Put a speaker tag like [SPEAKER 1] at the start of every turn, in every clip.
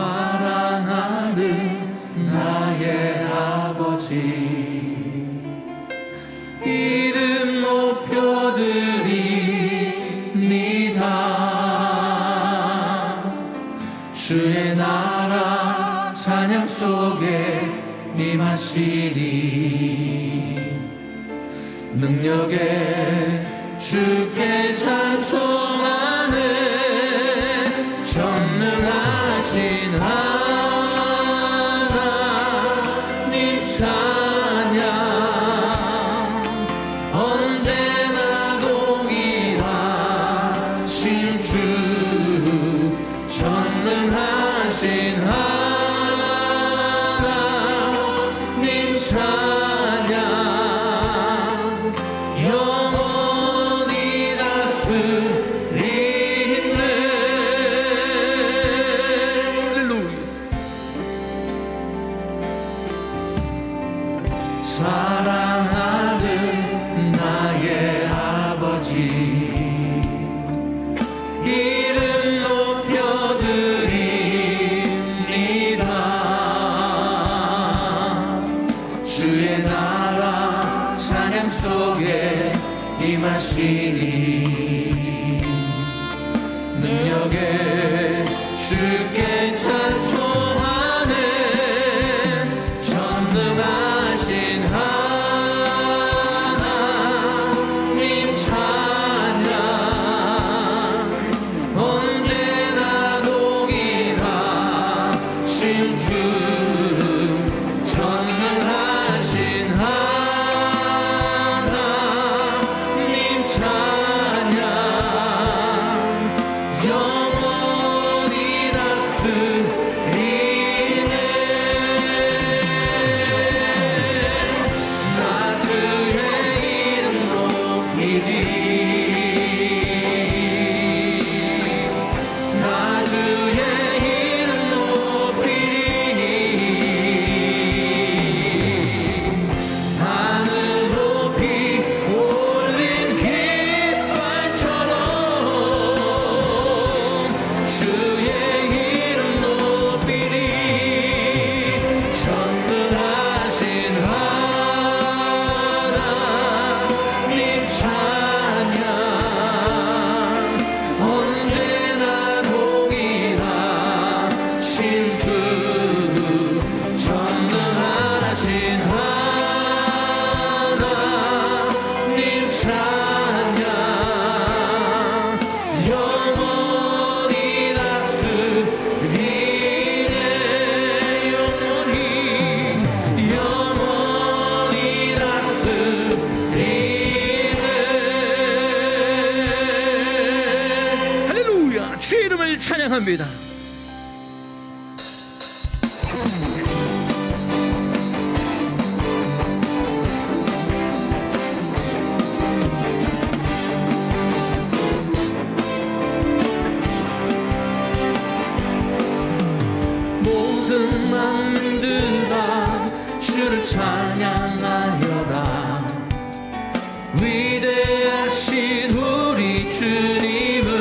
[SPEAKER 1] 사랑하는 나의 아버지, 이름 높여드립니다. 주의 나라 찬양 속에 임하시니 능력에 주께 찬송하는 전능하신 하나님 찬양 언제나 동일하신 주 전능하신 하나님 찬양 영원히 다스리네. 할렐루야. 사랑하는 나의 아버지, 이름 높여드립니다. 주의 나라 찬양 속에 임하시니 능력에 주께 찬송하는 전능하신 하나님 찬양 언제나 동일하신 주 전능하신 하나님 찬양 영원히 다스리네. 나 주의 이름 높이리, 나 주의 이름 높이리. 하늘 높이 올린 깃발처럼 주의 이름 높이리. 전능하신 하나님 찬양 언제나 동일하신 주 전능하신 하나님 찬양 영원히 다스리네. 영원히 다스리네. 할렐루야. 주의 이름을 찬양합니다. 모든 만민들아 주를 찬양하여라. 위대하신 우리 주님을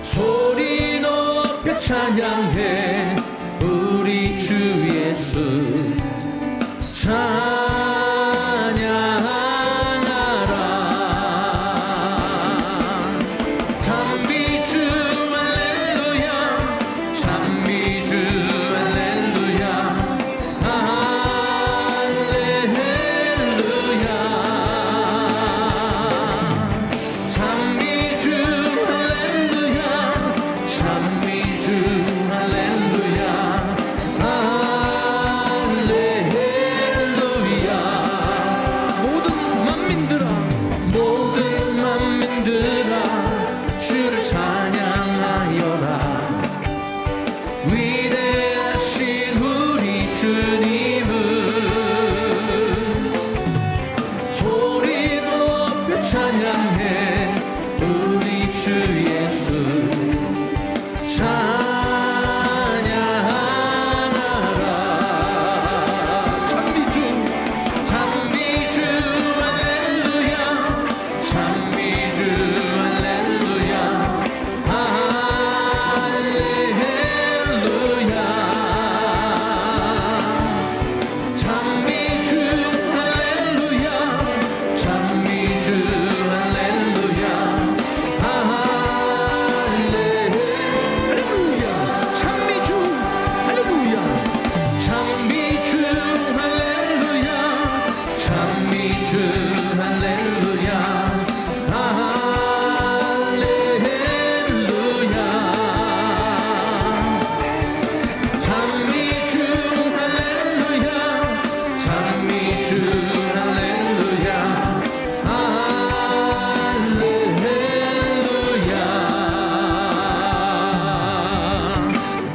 [SPEAKER 1] 소리 높여 찬양해. 우리 주 예수 찬양하라. 찬미주 할렐루야, 찬미주 할렐루야, 할렐루야. 찬미주 할렐루야, 찬미주 할렐루야.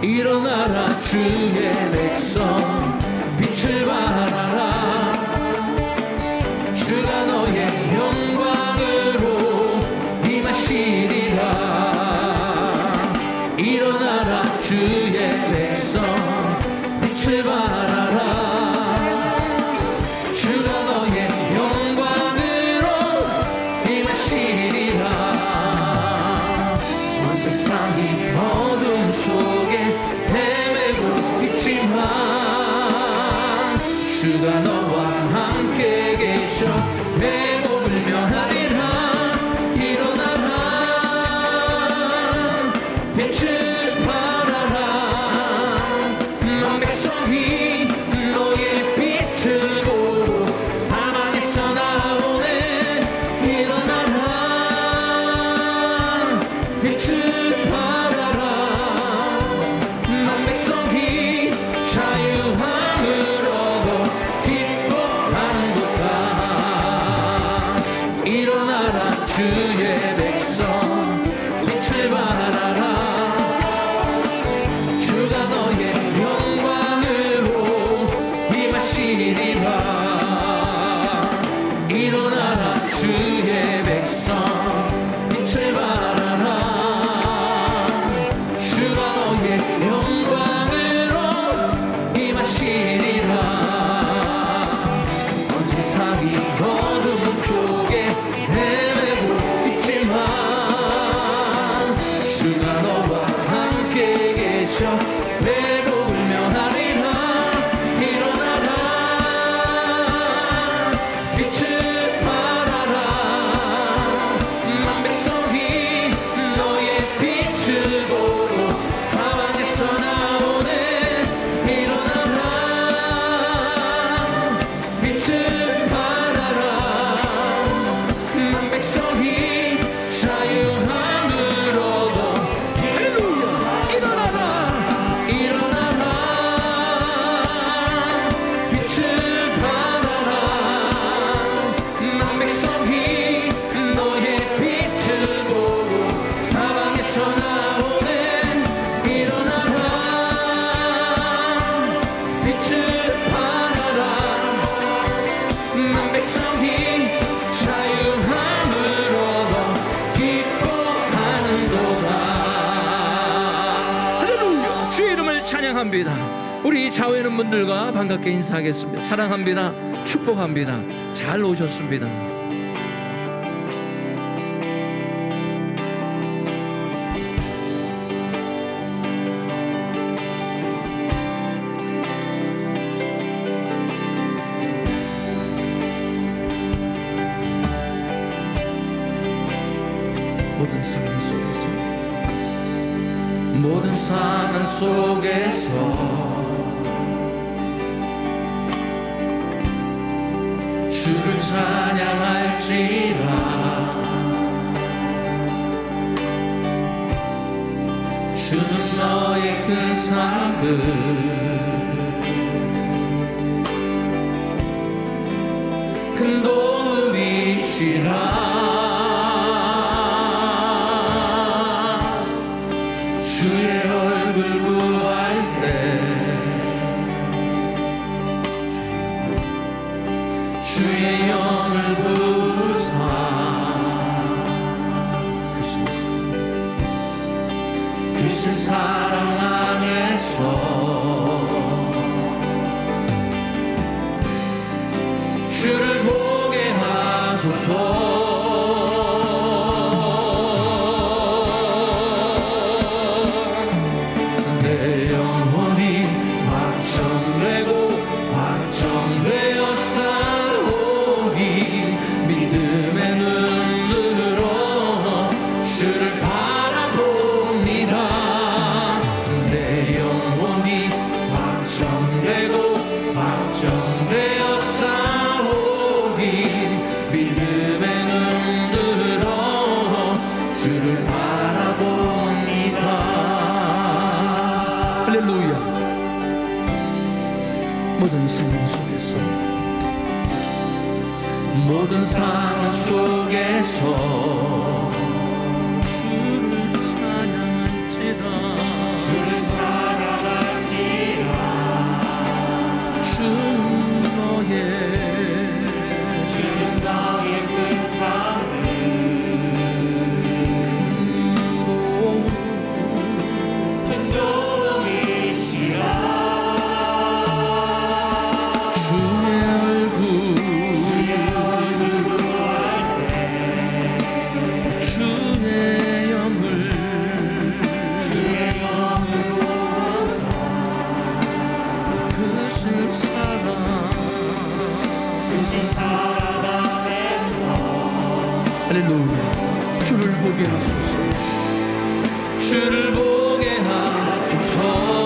[SPEAKER 1] 일어나라 주의 백성 빛을 발하라 주가 너의 영광으로 임하시리라 일어나라 주의 백성 빛을 발하라 주가 너의 영광으로 임하시리라 온 세상이 어둠 속에 헤매고 있지만 주가 너와 함께 계셔 배고 불면하리라 일어나라 빛을 발하라 만 백성이 너의 빛을 보고 사방에서 나오네 일어나라 빛을 발하라 만 백성이 자유함을 얻어 기뻐하는도다 일어나라 주의 백성 빛을 발하라 주가 너의 영광으로 임하시리라 일어나라 주의 백성 빛을 발하라 주가 너의 영광으로 임하시리라 온 세상이 어둠 속에 헤매고 있지만 주가 너와 함께 계셔 배로 울면하리라 일어나라 빛을 발하라 만 백성이 너의 빛을 보고 사방에서 나오네 일어나라 빛을 발하라 만 백성이 자유함을 얻어 할렐루야 일어나라 일어나라 빛을 발하라 만 백성이 너의 빛을 보고 사방에서 나오네 일어나라 빛을 발하라 만 백성이 자유함을 얻어 기뻐하는도다 할렐루야 주의 이름을 찬양합니다 우리 좌우에 있는 분들과 반갑게 인사하겠습니다 사랑합니다 축복합니다 잘 오셨습니다 모든 상황 속에서 모든 상황 속에서 주를 찬양할지라 주는 너의 큰 상급 큰 도움이시라 주의 얼굴 구할 때 주의 영을 부사 크신 사랑 안에서 주를 보게 하소서 내 영혼이 확정되고 확정되어 싸우니 믿음의 눈으로 주를 바라봅니다 내 영혼이 확정되고 확정되어 싸우니 믿음의 눈으로 주를 바라봅니다 할렐루야 모든 상황 속에서 모든 상황 속에서 주를 찬양할지다 주를 찬양 하소서. 주를 보게 하소서.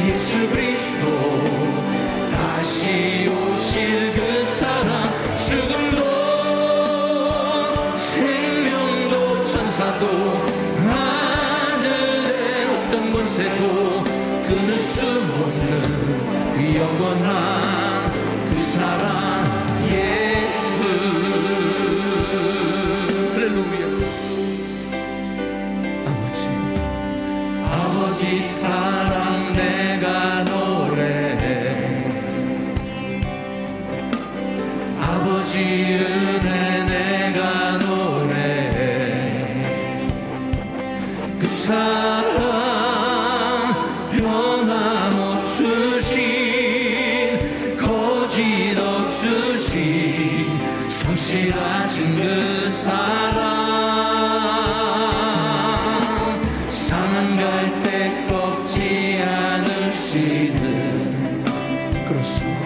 [SPEAKER 1] 예수 그리스도 다시 오실 그 사랑, 죽음도 생명도 천사도 하늘의 어떤 권세도 끊을 수 없는 영원한 그 사랑 예수. 할렐루야. 아버지 사랑 내가 노래해. 아버지 은혜 내가 노래해. 그 사랑 변함없으신 거짓 없으신 성실하신 그 사랑, 상한 갈 때 꺾지 않으시는, 그렇습니다.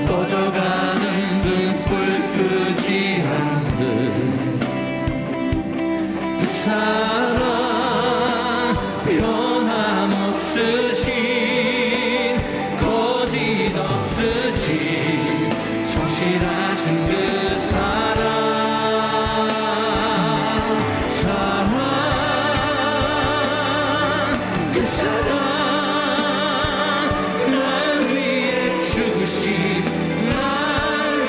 [SPEAKER 1] 꺼져가는 등불 끄지 않는 그 사랑, 변함없으신 거짓 없으신 성실하신 그 사랑, 그 사랑, 날 위해 죽으신, 날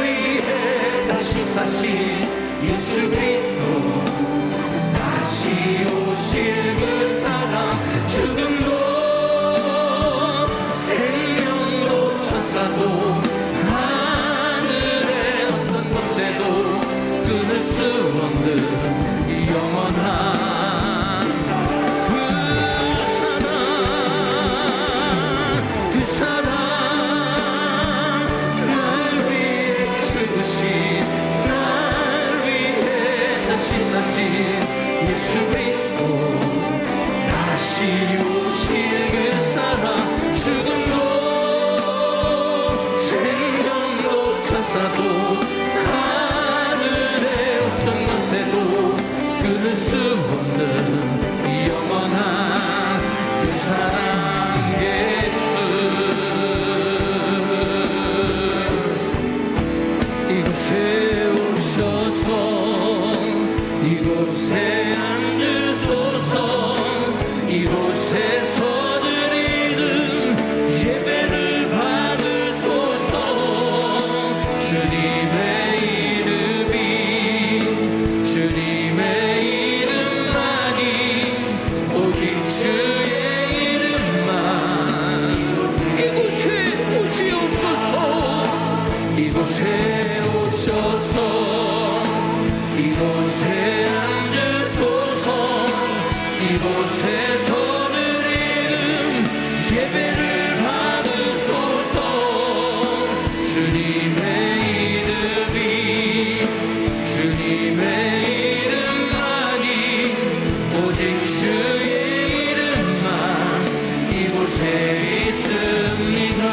[SPEAKER 1] 위해 다시 사신 예수 그리스도, 다시 오실 그 사랑, 죽음도 생명도 천사도 하늘의 어떤 곳에도 끊을 수 없는 영원한 예수 그리스도, 다시 오실 그 사랑, 죽음도 생명도 천사도 하늘의 어떤 것에도 끊을 수 없는 영원한 그 사랑 예수. 이곳에 오셔서 이곳에 앉으소서. 이곳에서 드리는 예배를 받으소서. 주님의 이름이, 주님의 이름만이, 오직 주의 이름만. 이곳에 오시옵소서. 오셔서 이곳에 앉으소서. 이곳에서 드리는 예배를 받으소서. 주님의 이름이 주님의 이름만이 오직 주의 이름만 이곳에 있습니다.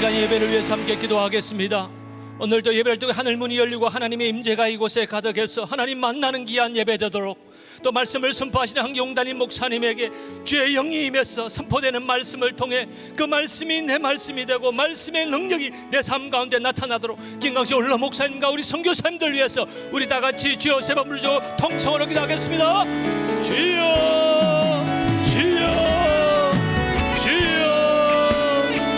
[SPEAKER 2] 예배를 위해서 함께 기도하겠습니다. 오늘도 예배를 통해 하늘 문이 열리고 하나님의 임재가 이곳에 가득해서 하나님 만나는 귀한 예배 되도록, 또 말씀을 선포하시는 한경단임 목사님에게 주의 영이 임해서 선포되는 말씀을 통해 그 말씀이 내 말씀이 되고 말씀의 능력이 내 삶 가운데 나타나도록 김강식 올라 목사님과 우리 선교사님들 위해서 우리 다 같이 주여 세 번 부르죠. 통성으로 기도하겠습니다. 주여 주여 주여.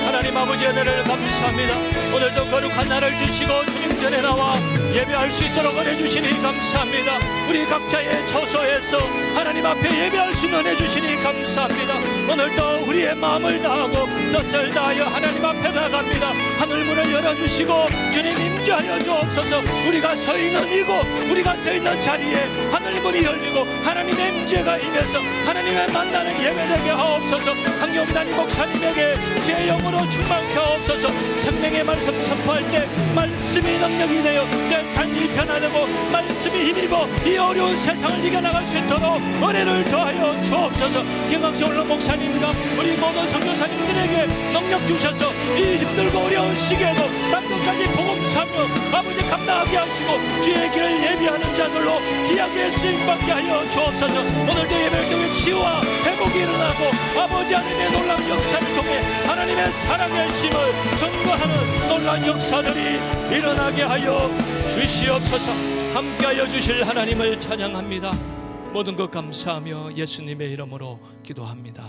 [SPEAKER 2] 하나님 아버지의 은혜를 감사합니다. 오늘도 거룩한 날을 주시고 주님 전에 나와 예배할 수 있도록 은혜 주시니 감사합니다. 우리 각자의 처소에서 하나님 앞에 예배할 수 있는 은혜 주시니 감사합니다. 오늘도 우리의 마음을 다하고 뜻을 다하여 하나님 앞에 나갑니다. 하늘문을 열어주시고 주님 임재하여 주옵소서. 우리가 서 있는 이곳, 우리가 서 있는 자리에 하늘문이 열리고 하나님의 임재가 임해서 하나님의 만나는 예배되게 하옵소서. 한경단임 목사님에게 제 영으로 충만케 하옵소서. 생명의 말씀 선포할 때 말씀이 능력이 되어 내 삶이 변화되고 말씀이 힘입어 이 어려운 세상을 이겨나갈 수 있도록 은혜를 더하여 주옵소서. 김강식 올라 목사님과 우리 모든 선교사님들에게 능력 주셔서 이 힘들고 어려운 시기에도 땅끝까지 복음 사명 아버지 감당하게 하시고 주의 길을 예비하는 자들로 귀하게 쓰임받게 하여 주옵소서. 오늘도 예배를 통해 치유와 회복이 일어나고 아버지 하나님의 놀라운 역사를 통해 하나님의 사랑의 힘을 전거하는 놀라운 역사들이 일어나게 하여 주시옵소서. 함께하여 주실 하나님을 찬양합니다. 모든 것 감사하며 예수님의 이름으로 기도합니다.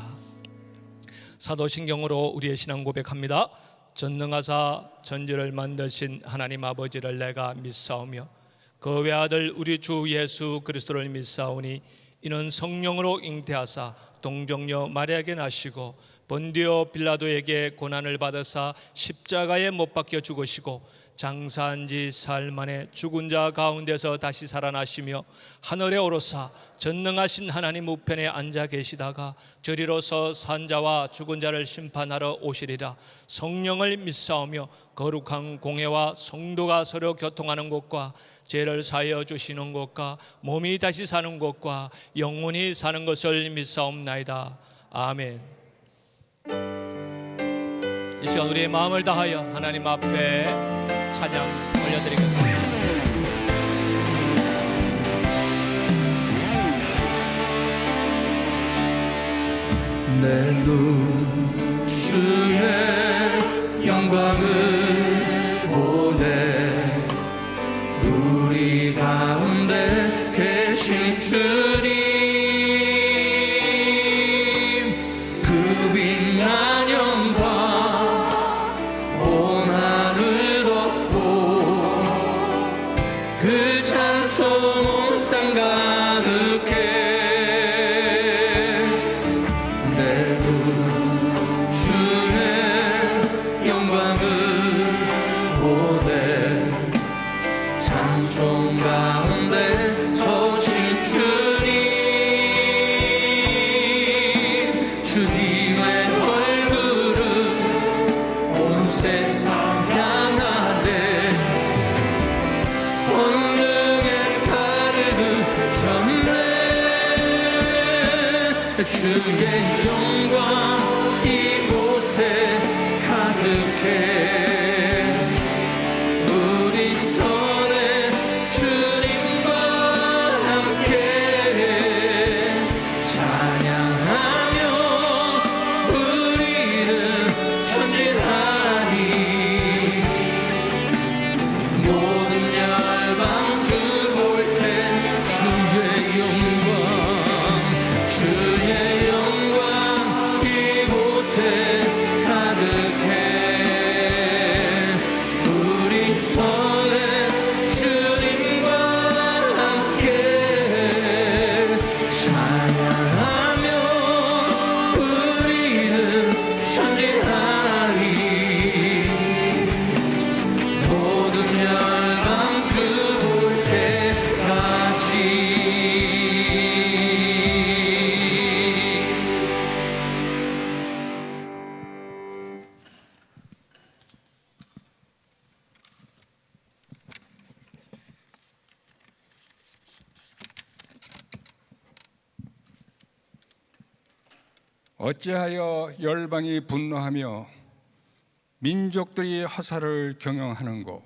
[SPEAKER 2] 사도신경으로 우리의 신앙 고백합니다. 전능하사 전지를 만드신 하나님 아버지를 내가 믿사오며 그 외아들 우리 주 예수 그리스도를 믿사오니 이는 성령으로 잉태하사 동정녀 마리아에게 나시고 본디오 빌라도에게 고난을 받으사 십자가에 못 박혀 죽으시고 장사한 지 사흘 만에 죽은 자 가운데서 다시 살아나시며 하늘에 오르사 전능하신 하나님 우편에 앉아 계시다가 저리로서 산 자와 죽은 자를 심판하러 오시리라. 성령을 믿사오며 거룩한 공회와 성도가 서로 교통하는 곳과 죄를 사하여 주시는 곳과 몸이 다시 사는 곳과 영원히 사는 것을 믿사옵나이다. 아멘. 이 시간 우리의 마음을 다하여 하나님 앞에 찬양 올려드리겠습니다.
[SPEAKER 1] 내 눈 주의 영광을 보네. 우리 가운데 계신 주님 그 빛난 영광 온 하늘 덮고 그 찬송 온 땅 가득해. 찬송 가운데 서신 주 주의 영광 이곳에 가득해 우리 손에 주님과 함께 찬양하며 우리는 전진하리 모든 열방 주 볼 때 주의 영광 이곳에 가득해 우리 손에 주님과 함께 찬양하며 우리는 전진하리 모든 열방 주 볼 때까지.
[SPEAKER 3] 어찌하여 열방이 분노하며 민족들이 화살을 경영하는고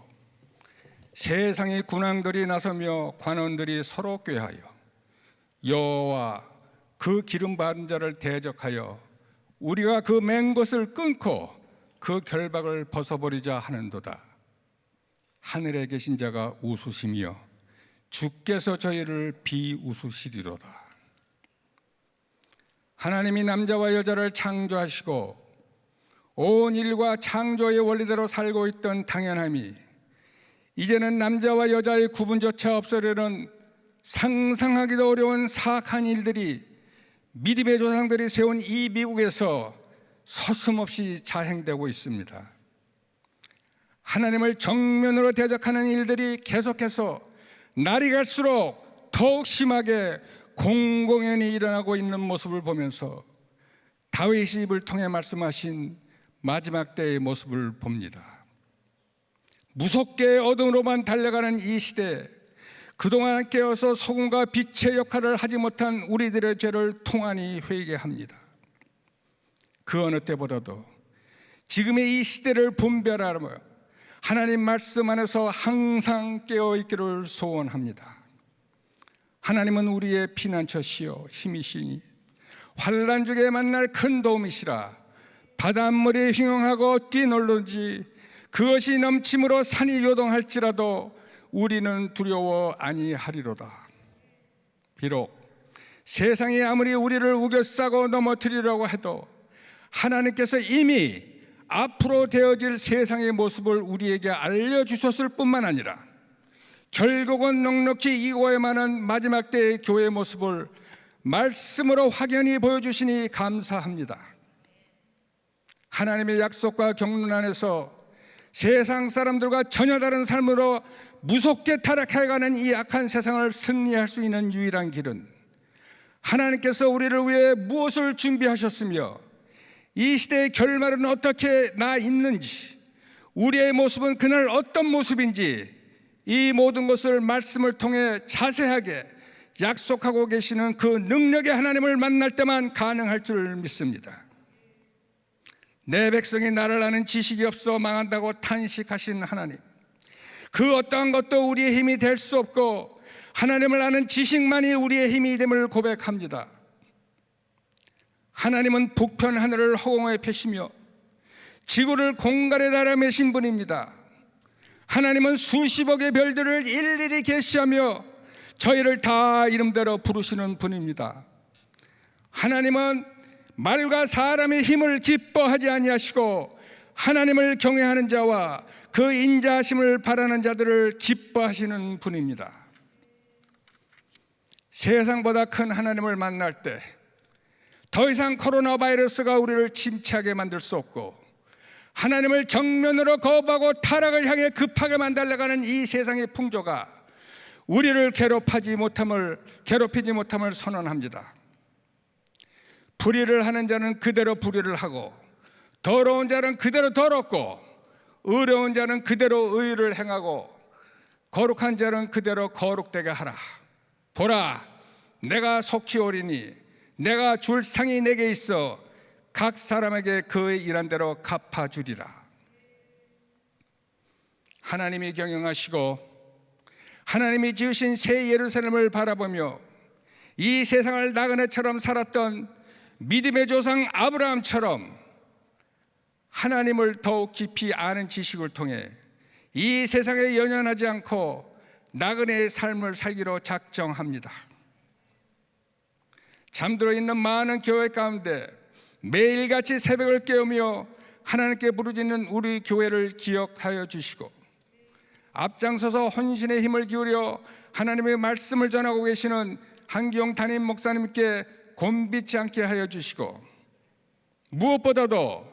[SPEAKER 3] 세상의 군왕들이 나서며 관원들이 서로 꾀하여 여호와 그 기름 바른 자를 대적하여 우리가 그 맨 것을 끊고 그 결박을 벗어버리자 하는도다. 하늘에 계신 자가 웃으시며 주께서 저희를 비웃으시리로다. 하나님이 남자와 여자를 창조하시고 온 일과 창조의 원리대로 살고 있던 당연함이 이제는 남자와 여자의 구분조차 없으려는 상상하기도 어려운 사악한 일들이 믿음의 조상들이 세운 이 미국에서 서슴없이 자행되고 있습니다. 하나님을 정면으로 대적하는 일들이 계속해서 날이 갈수록 더욱 심하게 공공연히 일어나고 있는 모습을 보면서 다윗이 입을 통해 말씀하신 마지막 때의 모습을 봅니다. 무섭게 어둠으로만 달려가는 이 시대에 그동안 깨어서 소금과 빛의 역할을 하지 못한 우리들의 죄를 통안히 회개하게 합니다. 그 어느 때보다도 지금의 이 시대를 분별하며 하나님 말씀 안에서 항상 깨어있기를 소원합니다. 하나님은 우리의 피난처시요 힘이시니 환난 중에 만날 큰 도움이시라. 바닷물이 흉용하고 뛰놀는지 그것이 넘침으로 산이 요동할지라도 우리는 두려워 아니하리로다. 비록 세상이 아무리 우리를 우겨싸고 넘어뜨리려고 해도 하나님께서 이미 앞으로 되어질 세상의 모습을 우리에게 알려주셨을 뿐만 아니라 결국은 넉넉히 이고에 많은 마지막 때의 교회의 모습을 말씀으로 확연히 보여주시니 감사합니다. 하나님의 약속과 경륜 안에서 세상 사람들과 전혀 다른 삶으로 무섭게 타락해가는 이 악한 세상을 승리할 수 있는 유일한 길은 하나님께서 우리를 위해 무엇을 준비하셨으며 이 시대의 결말은 어떻게 나 있는지, 우리의 모습은 그날 어떤 모습인지, 이 모든 것을 말씀을 통해 자세하게 약속하고 계시는 그 능력의 하나님을 만날 때만 가능할 줄 믿습니다. 내 백성이 나를 아는 지식이 없어 망한다고 탄식하신 하나님, 그 어떠한 것도 우리의 힘이 될 수 없고 하나님을 아는 지식만이 우리의 힘이 됨을 고백합니다. 하나님은 북편 하늘을 허공에 펴시며 지구를 공간에 달아 매신 분입니다. 하나님은 수십억의 별들을 일일이 계시하며 저희를 다 이름대로 부르시는 분입니다. 하나님은 말과 사람의 힘을 기뻐하지 아니하시고 하나님을 경외하는 자와 그 인자하심을 바라는 자들을 기뻐하시는 분입니다. 세상보다 큰 하나님을 만날 때 더 이상 코로나 바이러스가 우리를 침체하게 만들 수 없고 하나님을 정면으로 거부하고 타락을 향해 급하게 달려가는 이 세상의 풍조가 우리를 괴롭히지 못함을 선언합니다. 불의를 하는 자는 그대로 불의를 하고 더러운 자는 그대로 더럽고 의로운 자는 그대로 의를 행하고 거룩한 자는 그대로 거룩되게 하라. 보라, 내가 속히 오리니 내가 줄 상이 내게 있어 각 사람에게 그의 일한 대로 갚아주리라. 하나님이 경영하시고 하나님이 지으신 새 예루살렘을 바라보며 이 세상을 나그네처럼 살았던 믿음의 조상 아브라함처럼 하나님을 더욱 깊이 아는 지식을 통해 이 세상에 연연하지 않고 나그네의 삶을 살기로 작정합니다. 잠들어 있는 많은 교회 가운데 매일같이 새벽을 깨우며 하나님께 부르짖는 우리 교회를 기억하여 주시고 앞장서서 헌신의 힘을 기울여 하나님의 말씀을 전하고 계시는 한기용 담임 목사님께 곤비치 않게 하여 주시고 무엇보다도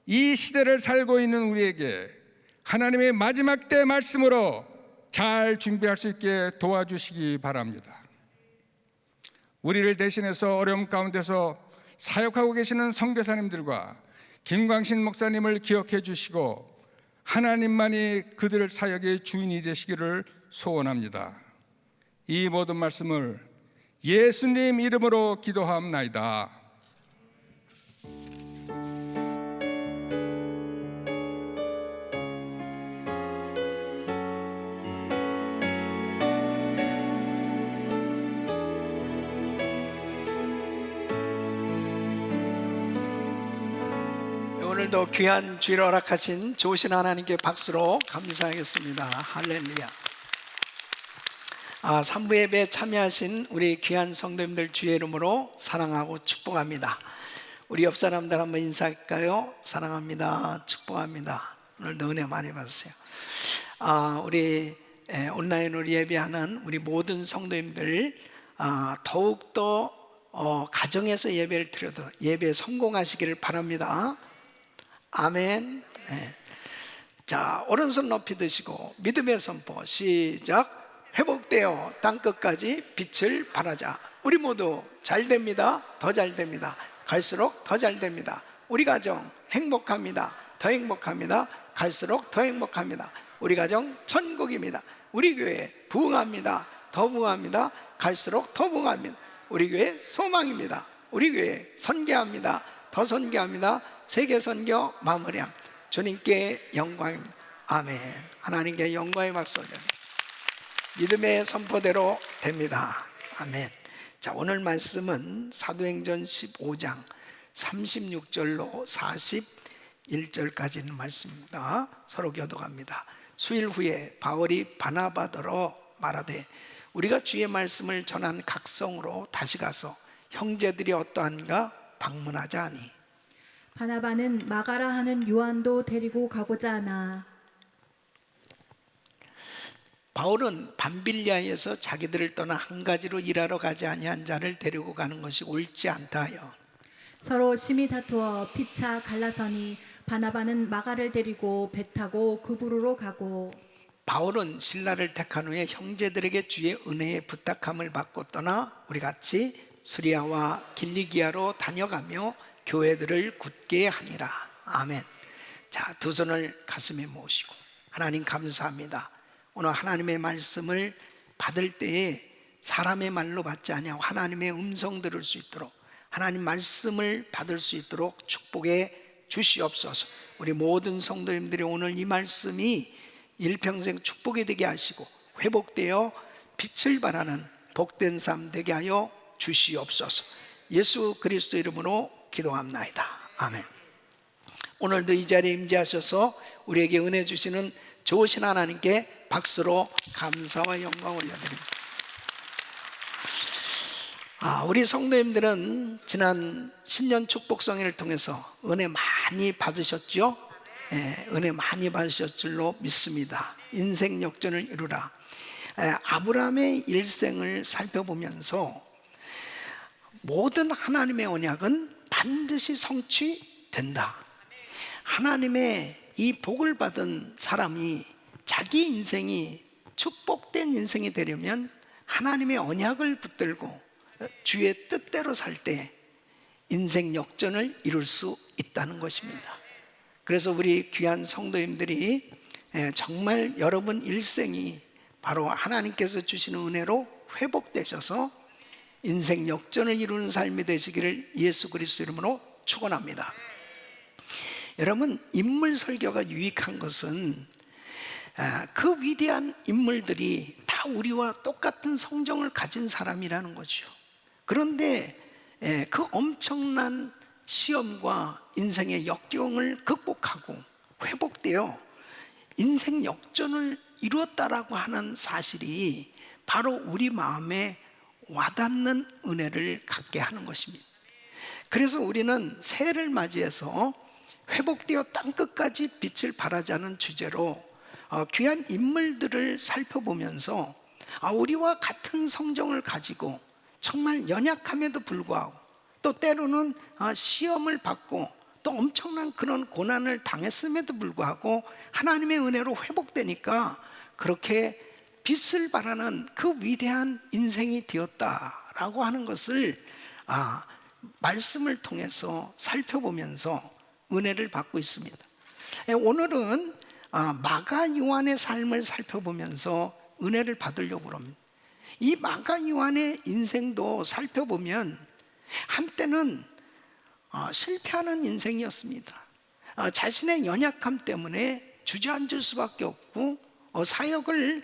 [SPEAKER 3] 이 시대를 살고 있는 우리에게 하나님의 마지막 때 말씀으로 잘 준비할 수 있게 도와주시기 바랍니다. 우리를 대신해서 어려움 가운데서 사역하고 계시는 선교사님들과 김광신 목사님을 기억해 주시고 하나님만이 그들 사역의 주인이 되시기를 소원합니다. 이 모든 말씀을 예수님 이름으로 기도하옵나이다.
[SPEAKER 4] 오늘도 귀한 주일을 허락하신 좋으신 하나님께 박수로 감사하겠습니다. 할렐루야. 3부 예배에 참여하신 우리 귀한 성도님들 주의 이름으로 사랑하고 축복합니다. 우리 옆 사람들 한번 인사할까요? 사랑합니다. 축복합니다. 오늘도 은혜 많이 받으세요. 우리 온라인으로 예배하는 우리 모든 성도님들 더욱더 가정에서 예배를 드려도 예배에 성공하시기를 바랍니다. 아멘. 네. 자, 오른손 높이 드시고 믿음의 선포 시작. 회복되어 땅끝까지 빛을 발하자. 우리 모두 잘 됩니다. 더 잘 됩니다. 갈수록 더 잘 됩니다. 우리 가정 행복합니다. 더 행복합니다. 갈수록 더 행복합니다. 우리 가정 천국입니다. 우리 교회 부흥합니다. 더 부흥합니다. 갈수록 더 부흥합니다. 우리 교회 소망입니다. 우리 교회 선교합니다. 더 선교합니다. 세계 선교 마무리함. 주님께 영광입니다. 아멘. 하나님께 영광의 박수 올려드립니다. 믿음의 선포대로 됩니다. 아멘. 자, 오늘 말씀은 사도행전 15장 36절로 41절까지 있는 말씀입니다. 서로 교독합니다. 수일 후에 바울이 바나바더러 말하되 우리가 주의 말씀을 전한 각성으로 다시 가서 형제들이 어떠한가 방문하자 하니
[SPEAKER 5] 바나바는 마가라 하는 요한도 데리고 가고자 하나.
[SPEAKER 4] 바울은 밤빌리아에서 자기들을 떠나 한 가지로 일하러 가지 아니한 자를 데리고 가는 것이 옳지 않다 하여
[SPEAKER 5] 서로 심히 다투어 피차 갈라서니 바나바는 마가를 데리고 배 타고 그부르로 가고
[SPEAKER 4] 바울은 신라를 택한 후에 형제들에게 주의 은혜의 부탁함을 받고 떠나 우리 같이 수리아와 길리기아로 다녀가며 교회들을 굳게 하니라. 아멘. 자, 두 손을 가슴에 모으시고 하나님 감사합니다. 오늘 하나님의 말씀을 받을 때에 사람의 말로 받지 아니하고 하나님의 음성 들을 수 있도록 하나님 말씀을 받을 수 있도록 축복해 주시옵소서. 우리 모든 성도님들이 오늘 이 말씀이 일평생 축복이 되게 하시고 회복되어 빛을 발하는 복된 삶 되게 하여 주시옵소서. 예수 그리스도 이름으로 기도합나이다. 아멘. 오늘도 이 자리에 임재하셔서 우리에게 은혜 주시는 좋으신 하나님께 박수로 감사와 영광 올려드립니다. 우리 성도님들은 지난 신년 축복성회를 통해서 은혜 많이 받으셨죠? 네, 은혜 많이 받으셨을 줄로 믿습니다. 인생 역전을 이루라. 아브라함의 일생을 살펴보면서 모든 하나님의 언약은 반드시 성취된다. 하나님의 이 복을 받은 사람이 자기 인생이 축복된 인생이 되려면 하나님의 언약을 붙들고 주의 뜻대로 살 때 인생 역전을 이룰 수 있다는 것입니다. 그래서 우리 귀한 성도님들이 정말 여러분 일생이 바로 하나님께서 주시는 은혜로 회복되셔서 인생 역전을 이루는 삶이 되시기를 예수 그리스도 이름으로 축원합니다. 여러분, 인물 설교가 유익한 것은 그 위대한 인물들이 다 우리와 똑같은 성정을 가진 사람이라는 거죠. 그런데 그 엄청난 시험과 인생의 역경을 극복하고 회복되어 인생 역전을 이루었다라고 하는 사실이 바로 우리 마음에 와닿는 은혜를 갖게 하는 것입니다. 그래서 우리는 새해를 맞이해서 회복되어 땅끝까지 빛을 발하자는 주제로 귀한 인물들을 살펴보면서 우리와 같은 성정을 가지고 정말 연약함에도 불구하고 또 때로는 시험을 받고 또 엄청난 그런 고난을 당했음에도 불구하고 하나님의 은혜로 회복되니까 그렇게 빛을 발하는 그 위대한 인생이 되었다라고 하는 것을 말씀을 통해서 살펴보면서 은혜를 받고 있습니다. 오늘은 마가 요한의 삶을 살펴보면서 은혜를 받으려고 합니다. 이 마가 요한의 인생도 살펴보면 한때는 실패하는 인생이었습니다. 자신의 연약함 때문에 주저앉을 수밖에 없고 사역을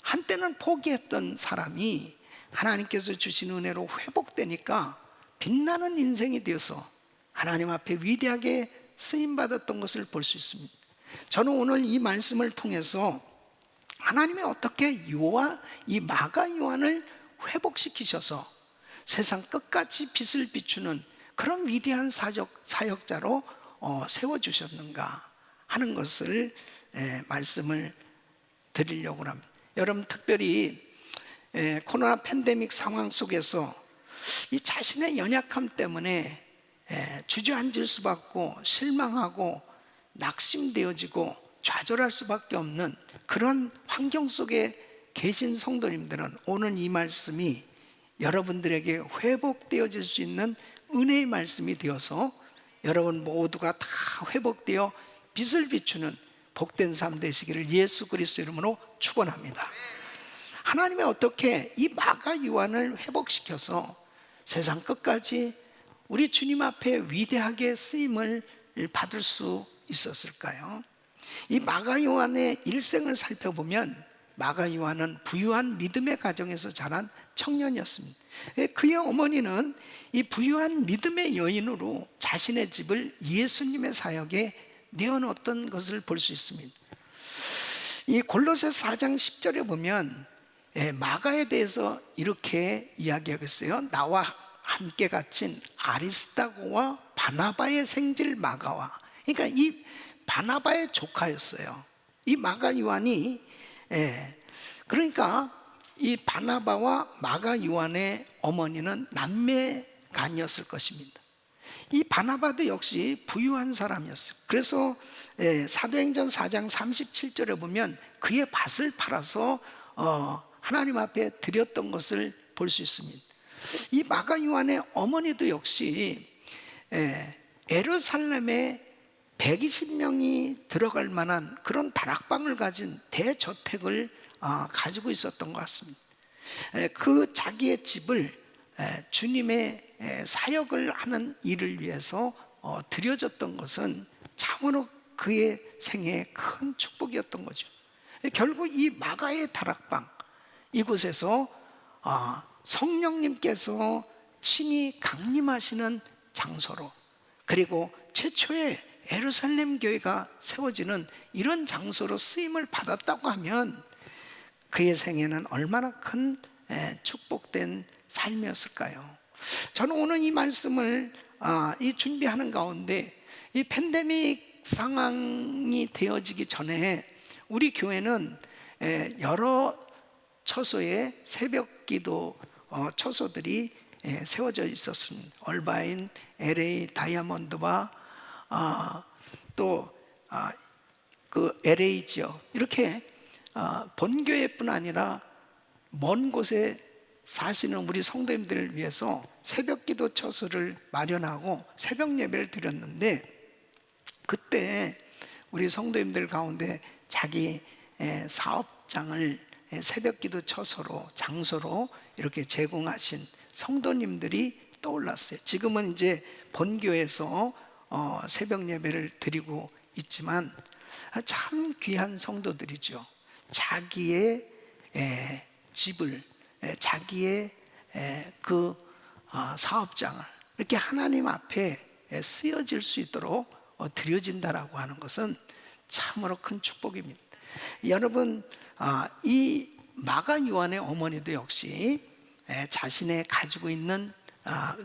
[SPEAKER 4] 한때는 포기했던 사람이 하나님께서 주신 은혜로 회복되니까 빛나는 인생이 되어서 하나님 앞에 위대하게 쓰임받았던 것을 볼 수 있습니다. 저는 오늘 이 말씀을 통해서 하나님이 어떻게 이 마가 요한을 회복시키셔서 세상 끝까지 빛을 비추는 그런 위대한 사역자로 세워주셨는가 하는 것을 말씀을 드리려고 합니다. 여러분, 특별히 코로나 팬데믹 상황 속에서 이 자신의 연약함 때문에 주저앉을 수밖에 실망하고 낙심되어지고 좌절할 수밖에 없는 그런 환경 속에 계신 성도님들은 오늘 이 말씀이 여러분들에게 회복되어질 수 있는 은혜의 말씀이 되어서 여러분 모두가 다 회복되어 빛을 비추는 복된 삶 되시기를 예수 그리스도 이름으로 축원합니다. 하나님이 어떻게 이 마가 요한을 회복시켜서 세상 끝까지 우리 주님 앞에 위대하게 쓰임을 받을 수 있었을까요? 이 마가 요한의 일생을 살펴보면 마가 요한은 부유한 믿음의 가정에서 자란 청년이었습니다. 그의 어머니는 이 부유한 믿음의 여인으로 자신의 집을 예수님의 사역에 내어놓았던 것을 볼 수 있습니다. 이 골로새서 4장 10절에 보면 마가에 대해서 이렇게 이야기하겠어요. 나와 함께 갇힌 아리스다고와 바나바의 생질 마가와, 그러니까 이 바나바의 조카였어요. 이 마가 요한이 그러니까 이 바나바와 마가 요한의 어머니는 남매간이었을 것입니다. 이 바나바도 역시 부유한 사람이었어요. 그래서 사도행전 4장 37절에 보면 그의 밭을 팔아서 하나님 앞에 드렸던 것을 볼 수 있습니다. 이 마가 요한의 어머니도 역시 예루살렘에 120명이 들어갈 만한 그런 다락방을 가진 대저택을 가지고 있었던 것 같습니다. 그 자기의 집을 주님의 사역을 하는 일을 위해서 드려졌던 것은 참으로 그의 생애에 큰 축복이었던 거죠. 결국 이 마가의 다락방, 이곳에서 성령님께서 친히 강림하시는 장소로, 그리고 최초의 예루살렘 교회가 세워지는 이런 장소로 쓰임을 받았다고 하면 그의 생애는 얼마나 큰 축복된 삶이었을까요? 저는 오늘 이 말씀을 이 준비하는 가운데 이 팬데믹 상황이 되어지기 전에 우리 교회는 여러 처소에 새벽기도 처소들이 세워져 있었습니다. 얼바인, LA 다이아몬드바, 또 그 LA 지역, 이렇게 본교회뿐 아니라 먼 곳에 사시는 우리 성도님들을 위해서 새벽기도 처소를 마련하고 새벽 예배를 드렸는데, 그때 우리 성도님들 가운데 자기 사업장을 새벽기도 처소로, 장소로 이렇게 제공하신 성도님들이 떠올랐어요. 지금은 이제 본교에서 새벽 예배를 드리고 있지만 참 귀한 성도들이죠. 자기의 집을, 자기의 그 사업장을 이렇게 하나님 앞에 쓰여질 수 있도록 드려진다라고 하는 것은 참으로 큰 축복입니다. 여러분, 이 마가 요한의 어머니도 역시 자신의 가지고 있는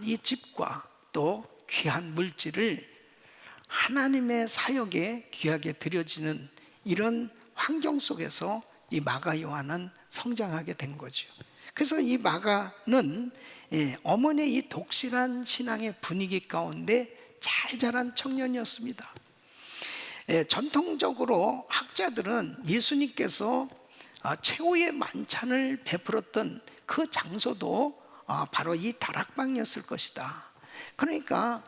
[SPEAKER 4] 이 집과 또 귀한 물질을 하나님의 사역에 귀하게 드려지는 이런 환경 속에서 이 마가 요한은 성장하게 된 거죠. 그래서 이 마가는 어머니의 이 독실한 신앙의 분위기 가운데 잘 자란 청년이었습니다. 전통적으로 학자들은 예수님께서 최후의 만찬을 베풀었던 그 장소도 바로 이 다락방이었을 것이다. 그러니까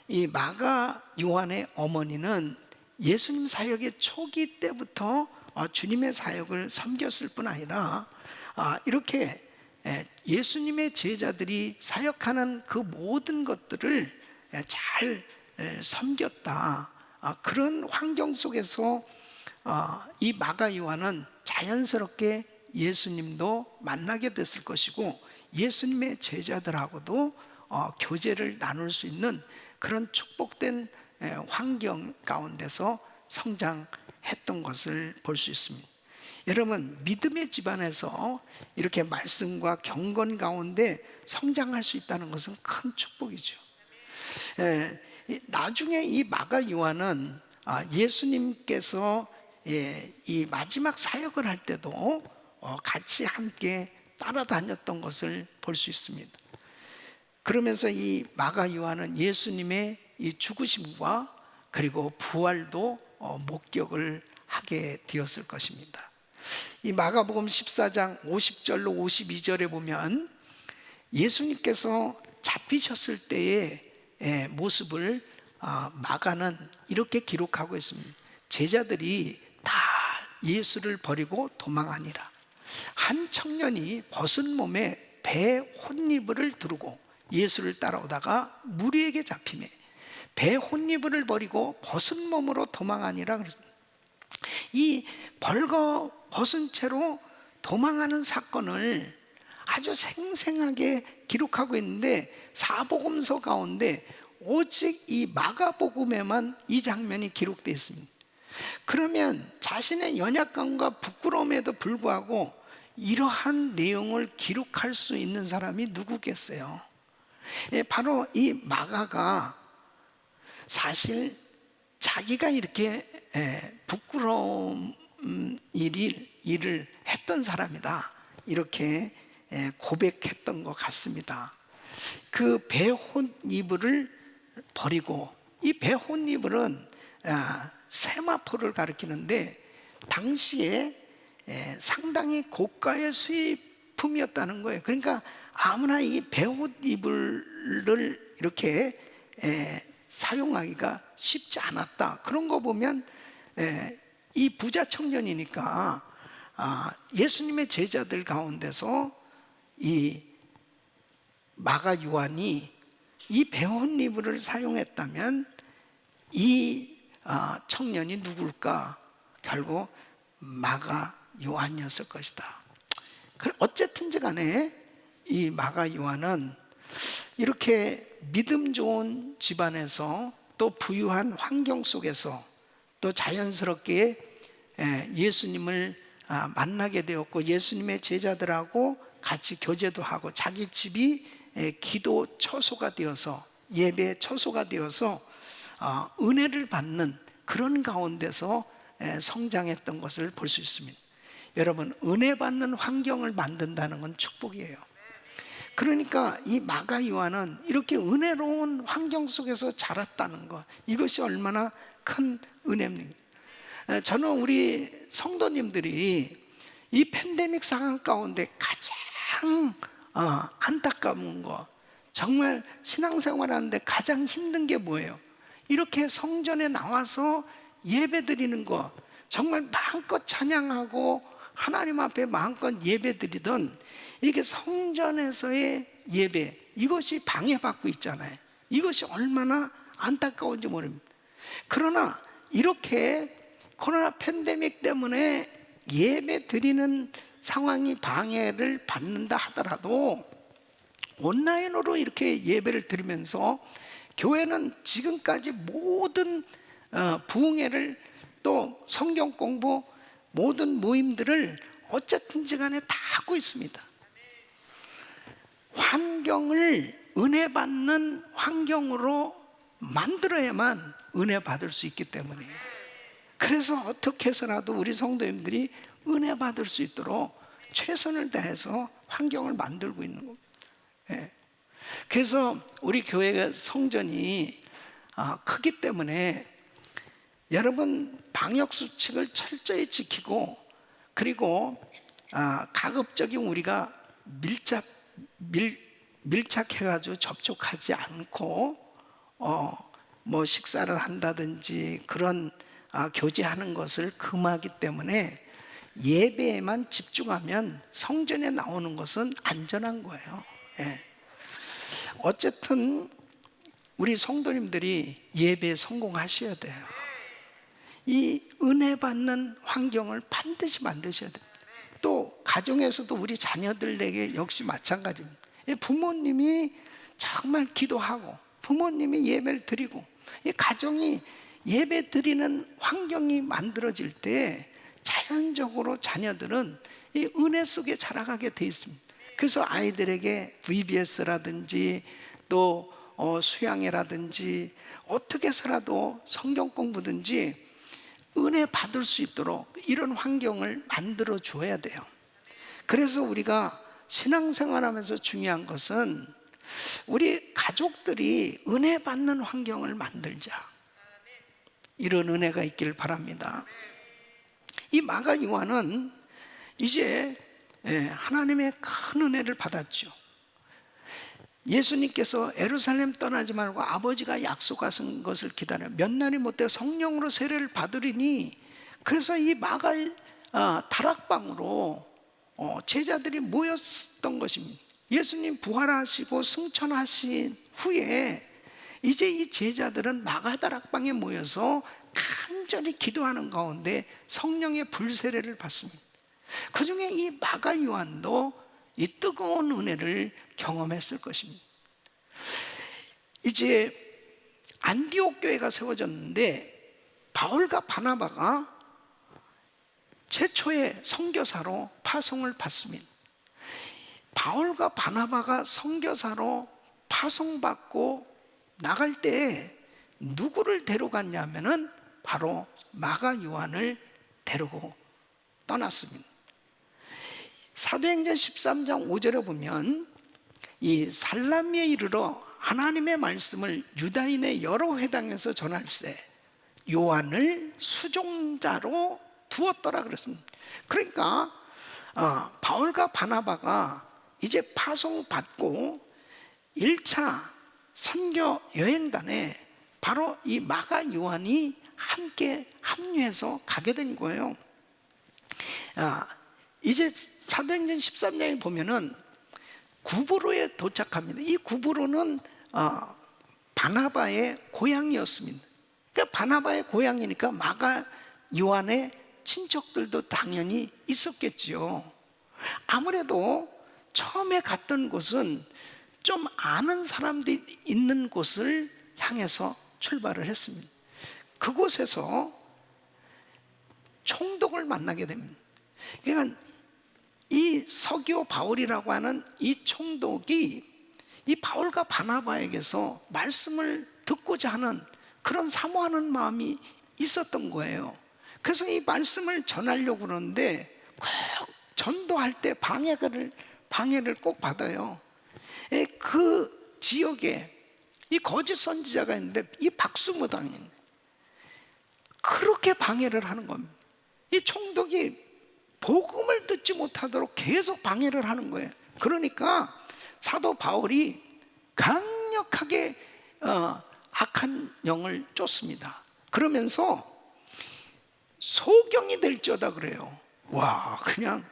[SPEAKER 4] 이 마가 요한의 어머니는 예수님 사역의 초기 때부터 주님의 사역을 섬겼을 뿐 아니라 이렇게 예수님의 제자들이 사역하는 그 모든 것들을 잘 섬겼다. 그런 환경 속에서 이 마가 요한은 자연스럽게 예수님도 만나게 됐을 것이고 예수님의 제자들하고도 교제를 나눌 수 있는 그런 축복된 환경 가운데서 성장했던 것을 볼 수 있습니다. 여러분, 믿음의 집안에서 이렇게 말씀과 경건 가운데 성장할 수 있다는 것은 큰 축복이죠. 나중에 이 마가 요한은 예수님께서 이 마지막 사역을 할 때도 같이 함께 따라다녔던 것을 볼 수 있습니다. 그러면서 이 마가 요한은 예수님의 이 죽으심과 그리고 부활도 목격을 하게 되었을 것입니다. 이 마가복음 14장 50절로 52절에 보면 예수님께서 잡히셨을 때의 모습을 마가는 이렇게 기록하고 있습니다. 제자들이 다 예수를 버리고 도망하니라. 한 청년이 벗은 몸에 배 혼이불을 두르고 예수를 따라오다가 무리에게 잡히매 배 혼이불을 버리고 벗은 몸으로 도망하니라. 이 벌거 벗은 채로 도망하는 사건을 아주 생생하게 기록하고 있는데 사복음서 가운데 오직 이 마가복음에만 이 장면이 기록되어 있습니다. 그러면 자신의 연약감과 부끄러움에도 불구하고 이러한 내용을 기록할 수 있는 사람이 누구겠어요? 바로 이 마가가 사실 자기가 이렇게 부끄러운 일을 했던 사람이다, 이렇게 고백했던 것 같습니다. 그 배혼이불을 버리고, 이 배혼이불은 세마포를 가리키는데 당시에 상당히 고가의 수입품이었다는 거예요. 그러니까 아무나 이 배옷이불을 이렇게 사용하기가 쉽지 않았다. 그런 거 보면 이 부자 청년이니까 예수님의 제자들 가운데서 이 마가 요한이 이 배옷이불을 사용했다면 이 청년이 누굴까? 결국 마가 요한이었을 것이다. 어쨌든지 간에 이 마가 요한은 이렇게 믿음 좋은 집안에서 또 부유한 환경 속에서 또 자연스럽게 예수님을 만나게 되었고 예수님의 제자들하고 같이 교제도 하고 자기 집이 기도 처소가 되어서 예배 처소가 되어서 은혜를 받는 그런 가운데서 성장했던 것을 볼 수 있습니다. 여러분, 은혜 받는 환경을 만든다는 건 축복이에요. 그러니까 이 마가 요한은 이렇게 은혜로운 환경 속에서 자랐다는 것, 이것이 얼마나 큰 은혜입니까? 저는 우리 성도님들이 이 팬데믹 상황 가운데 가장 안타까운 거, 정말 신앙생활하는데 가장 힘든 게 뭐예요? 이렇게 성전에 나와서 예배드리는 거, 정말 마음껏 찬양하고 하나님 앞에 마음껏 예배드리던 이렇게 성전에서의 예배, 이것이 방해받고 있잖아요. 이것이 얼마나 안타까운지 모릅니다. 그러나 이렇게 코로나 팬데믹 때문에 예배 드리는 상황이 방해를 받는다 하더라도 온라인으로 이렇게 예배를 드리면서 교회는 지금까지 모든 부흥회를 또 성경 공부 모든 모임들을 어쨌든지 간에 다 하고 있습니다. 환경을 은혜 받는 환경으로 만들어야만 은혜 받을 수 있기 때문이에요. 그래서 어떻게 해서라도 우리 성도님들이 은혜 받을 수 있도록 최선을 다해서 환경을 만들고 있는 겁니다. 예. 그래서 우리 교회가 성전이 크기 때문에 여러분 방역 수칙을 철저히 지키고, 그리고 가급적인 우리가 밀착해가지고 접촉하지 않고 뭐 식사를 한다든지 그런 교제하는 것을 금하기 때문에 예배에만 집중하면 성전에 나오는 것은 안전한 거예요. 예. 어쨌든 우리 성도님들이 예배에 성공하셔야 돼요. 이 은혜 받는 환경을 반드시 만드셔야 됩니다. 또 가정에서도 우리 자녀들에게 역시 마찬가지입니다. 부모님이 정말 기도하고 부모님이 예배를 드리고 이 가정이 예배 드리는 환경이 만들어질 때 자연적으로 자녀들은 이 은혜 속에 자라가게 돼 있습니다. 그래서 아이들에게 VBS라든지 또 수양회라든지 어떻게 해서라도 성경 공부든지 은혜 받을 수 있도록 이런 환경을 만들어 줘야 돼요. 그래서 우리가 신앙생활하면서 중요한 것은 우리 가족들이 은혜 받는 환경을 만들자, 이런 은혜가 있길 바랍니다. 이 마가 요한은 이제 하나님의 큰 은혜를 받았죠. 예수님께서 예루살렘 떠나지 말고 아버지가 약속하신 것을 기다려 몇 날이 못돼 성령으로 세례를 받으리니, 그래서 이 마가 다락방으로 제자들이 모였던 것입니다. 예수님 부활하시고 승천하신 후에 이제 이 제자들은 마가 다락방에 모여서 간절히 기도하는 가운데 성령의 불세례를 받습니다. 그 중에 이 마가 요한도 이 뜨거운 은혜를 경험했을 것입니다. 이제 안디옥 교회가 세워졌는데 바울과 바나바가 최초의 선교사로 파송을 받습니다. 바울과 바나바가 선교사로 파송받고 나갈 때 누구를 데려갔냐면은 바로 마가 요한을 데리고 떠났습니다. 사도행전 13장 5절에 보면 이 살라미에 이르러 하나님의 말씀을 유다인의 여러 회당에서 전할세 요한을 수종자로 두었더라 그랬습니다. 그러니까 바울과 바나바가 이제 파송받고 1차 선교 여행단에 바로 이 마가 요한이 함께 합류해서 가게 된 거예요. 이제 사도행전 13장에 보면은 구브로에 도착합니다. 이 구브로는 바나바의 고향이었습니다. 그러니까 바나바의 고향이니까 마가 요한의 친척들도 당연히 있었겠지요. 아무래도 처음에 갔던 곳은 좀 아는 사람들이 있는 곳을 향해서 출발을 했습니다. 그곳에서 총독을 만나게 됩니다. 그러니까 이 서기오 바울이라고 하는 이 총독이 이 바울과 바나바에게서 말씀을 듣고자 하는 그런 사모하는 마음이 있었던 거예요. 그래서 이 말씀을 전하려고 그러는데 꼭 전도할 때 방해를 꼭 받아요. 그 지역에 이 거짓 선지자가 있는데 이 박수무당인 그렇게 방해를 하는 겁니다. 이 총독이 복음을 듣지 못하도록 계속 방해를 하는 거예요. 그러니까 사도 바울이 강력하게 악한 영을 쫓습니다. 그러면서 소경이 될지어다 그래요. 와, 그냥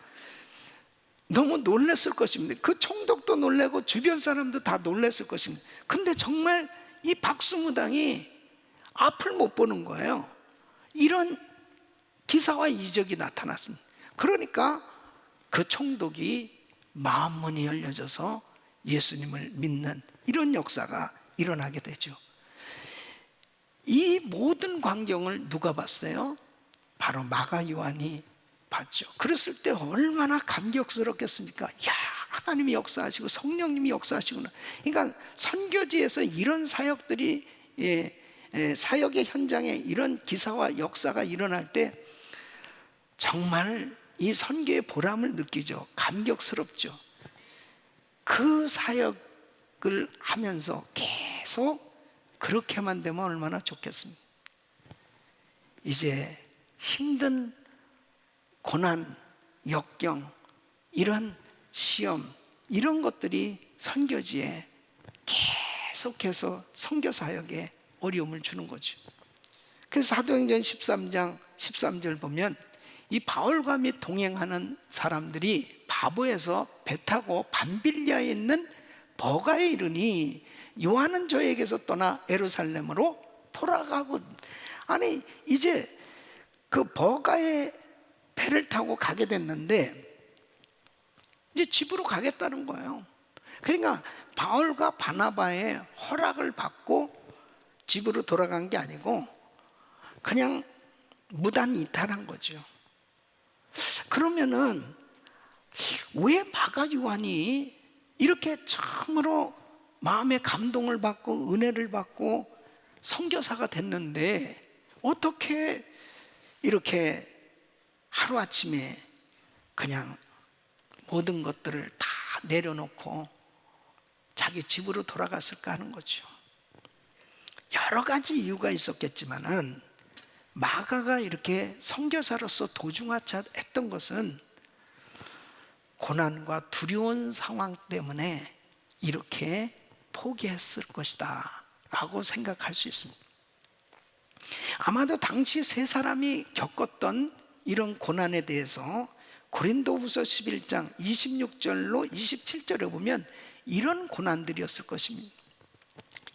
[SPEAKER 4] 너무 놀랐을 것입니다. 그 총독도 놀래고 주변 사람도 다 놀랐을 것입니다. 근데 정말 이 박수무당이 앞을 못 보는 거예요. 이런 기사와 이적이 나타났습니다. 그러니까 그 총독이 마음문이 열려져서 예수님을 믿는 이런 역사가 일어나게 되죠. 이 모든 광경을 누가 봤어요? 바로 마가 요한이 봤죠. 그랬을 때 얼마나 감격스럽겠습니까? 야, 하나님이 역사하시고 성령님이 역사하시구나. 그러니까 선교지에서 이런 사역들이 사역의 현장에 이런 기사와 역사가 일어날 때 정말 이 선교의 보람을 느끼죠. 감격스럽죠. 그 사역을 하면서 계속 그렇게만 되면 얼마나 좋겠습니까? 이제 힘든 고난, 역경, 이런 시험, 이런 것들이 선교지에 계속해서 선교 사역에 어려움을 주는 거죠. 그래서 사도행전 13장 13절 보면 이 바울과 및 동행하는 사람들이 바보에서 배 타고 밤빌리아에 있는 버가에 이르니 요한은 저에게서 떠나 예루살렘으로 돌아가고, 아니 이제 그 버가에 배를 타고 가게 됐는데 이제 집으로 가겠다는 거예요. 그러니까 바울과 바나바의 허락을 받고 집으로 돌아간 게 아니고 그냥 무단 이탈한 거죠. 그러면은 왜 마가 요한이 이렇게 참으로 마음의 감동을 받고 은혜를 받고 선교사가 됐는데 어떻게 이렇게 하루아침에 그냥 모든 것들을 다 내려놓고 자기 집으로 돌아갔을까 하는 거죠. 여러 가지 이유가 있었겠지만은 마가가 이렇게 선교사로서 도중하차했던 것은 고난과 두려운 상황 때문에 이렇게 포기했을 것이다 라고 생각할 수 있습니다. 아마도 당시 세 사람이 겪었던 이런 고난에 대해서 고린도후서 11장 26절로 27절에 보면 이런 고난들이었을 것입니다.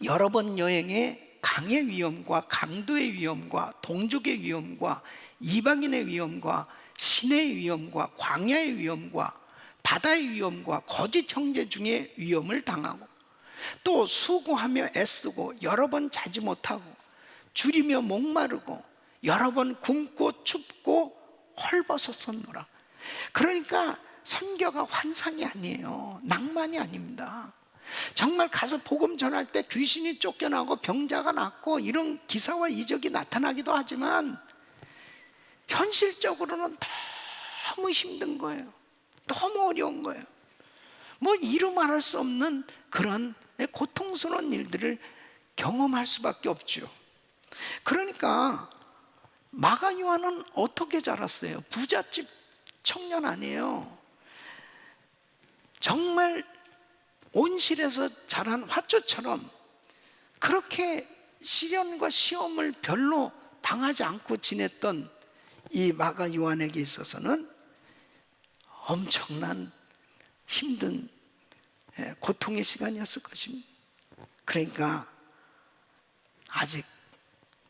[SPEAKER 4] 여러 번 여행에 강의 위험과 강도의 위험과 동족의 위험과 이방인의 위험과 신의 위험과 광야의 위험과 바다의 위험과 거짓 형제 중에 위험을 당하고 또 수고하며 애쓰고 여러 번 자지 못하고 줄이며 목마르고 여러 번 굶고 춥고 헐벗었었노라. 그러니까 선교가 환상이 아니에요. 낭만이 아닙니다. 정말 가서 복음 전할 때 귀신이 쫓겨나고 병자가 낫고 이런 기사와 이적이 나타나기도 하지만 현실적으로는 너무 힘든 거예요. 너무 어려운 거예요. 뭐 이루 말할 수 없는 그런 고통스러운 일들을 경험할 수밖에 없죠. 그러니까 마가 요한은 어떻게 자랐어요? 부잣집 청년 아니에요. 정말 온실에서 자란 화초처럼 그렇게 시련과 시험을 별로 당하지 않고 지냈던 이 마가 요한에게 있어서는 엄청난 힘든 고통의 시간이었을 것입니다. 그러니까 아직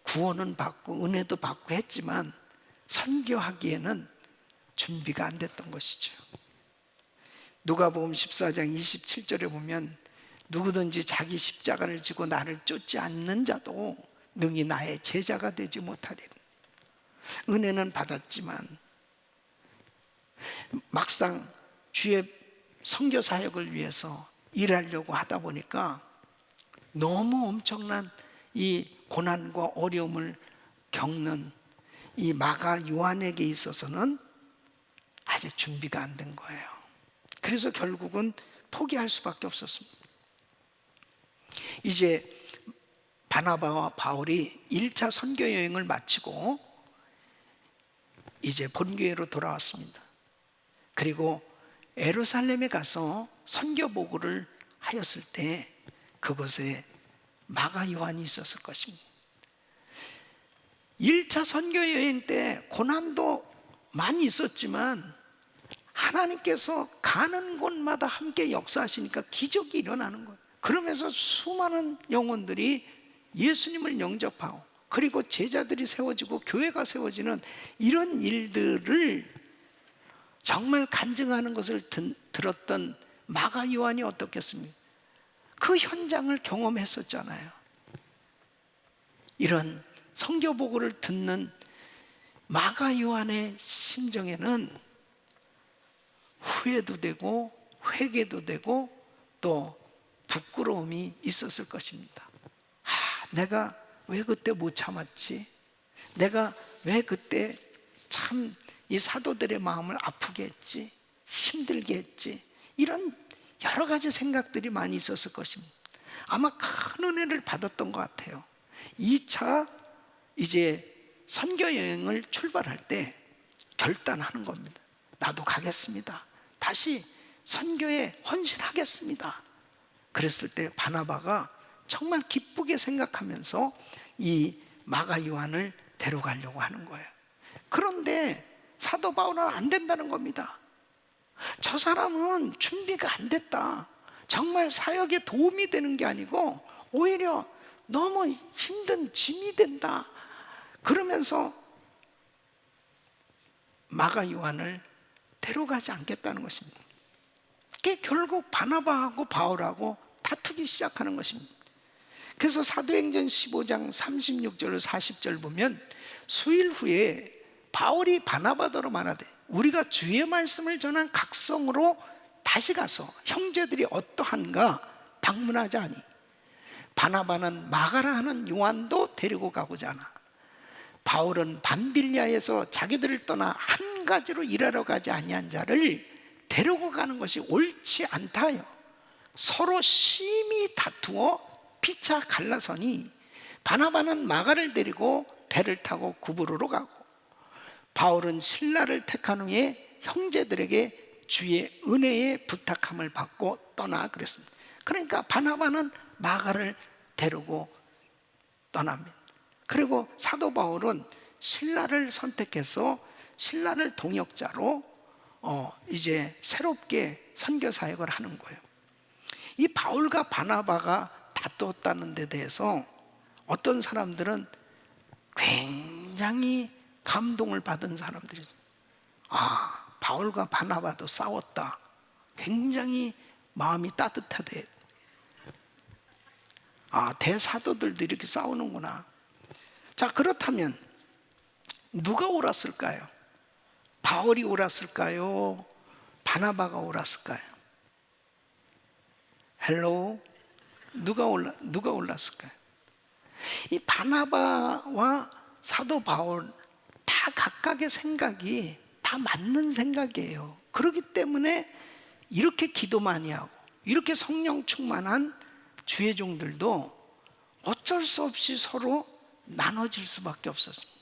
[SPEAKER 4] 구원은 받고 은혜도 받고 했지만 선교하기에는 준비가 안 됐던 것이죠. 누가복음 14장 27절에 보면 누구든지 자기 십자가를 지고 나를 쫓지 않는 자도 능히 나의 제자가 되지 못하리라. 은혜는 받았지만 막상 주의 선교 사역을 위해서 일하려고 하다 보니까 너무 엄청난 이 고난과 어려움을 겪는 이 마가 요한에게 있어서는 아직 준비가 안 된 거예요. 그래서 결국은 포기할 수밖에 없었습니다. 이제 바나바와 바울이 1차 선교 여행을 마치고 이제 본교회로 돌아왔습니다. 그리고 예루살렘에 가서 선교 보고를 하였을 때 그곳에 마가 요한이 있었을 것입니다. 1차 선교 여행 때 고난도 많이 있었지만 하나님께서 가는 곳마다 함께 역사하시니까 기적이 일어나는 거예요. 그러면서 수많은 영혼들이 예수님을 영접하고, 그리고 제자들이 세워지고 교회가 세워지는 이런 일들을 정말 간증하는 것을 들었던 마가 요한이 어떻겠습니까? 그 현장을 경험했었잖아요. 이런 선교 보고를 듣는 마가 요한의 심정에는 후회도 되고 회개도 되고 또 부끄러움이 있었을 것입니다. 내가 왜 그때 못 참았지? 내가 왜 그때 참 이 사도들의 마음을 아프게 했지? 힘들게 했지? 이런 여러 가지 생각들이 많이 있었을 것입니다. 아마 큰 은혜를 받았던 것 같아요. 2차 이제 선교 여행을 출발할 때 결단하는 겁니다. 나도 가겠습니다. 다시 선교에 헌신하겠습니다. 그랬을 때 바나바가 정말 기쁘게 생각하면서 이 마가 요한을 데려가려고 하는 거예요. 그런데 사도 바울은 안 된다는 겁니다. 저 사람은 준비가 안 됐다. 정말 사역에 도움이 되는 게 아니고 오히려 너무 힘든 짐이 된다. 그러면서 마가 요한을 데려가지 않겠다는 것입니다. 그게 결국 바나바하고 바울하고 다투기 시작하는 것입니다. 그래서 사도행전 15장 36절 40절 보면 수일 후에 바울이 바나바더러 말하되 우리가 주의 말씀을 전한 각성으로 다시 가서 형제들이 어떠한가 방문하자 하니 바나바는 마가라 하는 요한도 데리고 가고자 하나 바울은 밤빌리아에서 자기들을 떠나 한 가지로 일하러 가지 아니한 자를 데리고 가는 것이 옳지 않다요. 서로 심히 다투어 피차 갈라서니 바나바는 마가를 데리고 배를 타고 구브로로 가고 바울은 실라를 택한 후에 형제들에게 주의 은혜의 부탁함을 받고 떠나 그랬습니다. 그러니까 바나바는 마가를 데리고 떠납니다. 그리고 사도 바울은 실라를 선택해서 실라를 동역자로 이제 새롭게 선교 사역을 하는 거예요. 이 바울과 바나바가 다투었다는 데 대해서 어떤 사람들은 굉장히 감동을 받은 사람들이 있어요. 바울과 바나바도 싸웠다. 굉장히 마음이 따뜻하대. 대사도들도 이렇게 싸우는구나. 자, 그렇다면 누가 옳았을까요? 바울이 옳았을까요? 바나바가 옳았을까요? 헬로, 누가 올랐을까요? 이 바나바와 사도 바울 다 각각의 생각이 다 맞는 생각이에요. 그렇기 때문에 이렇게 기도 많이 하고 이렇게 성령 충만한 주의 종들도 어쩔 수 없이 서로 나눠질 수밖에 없었습니다.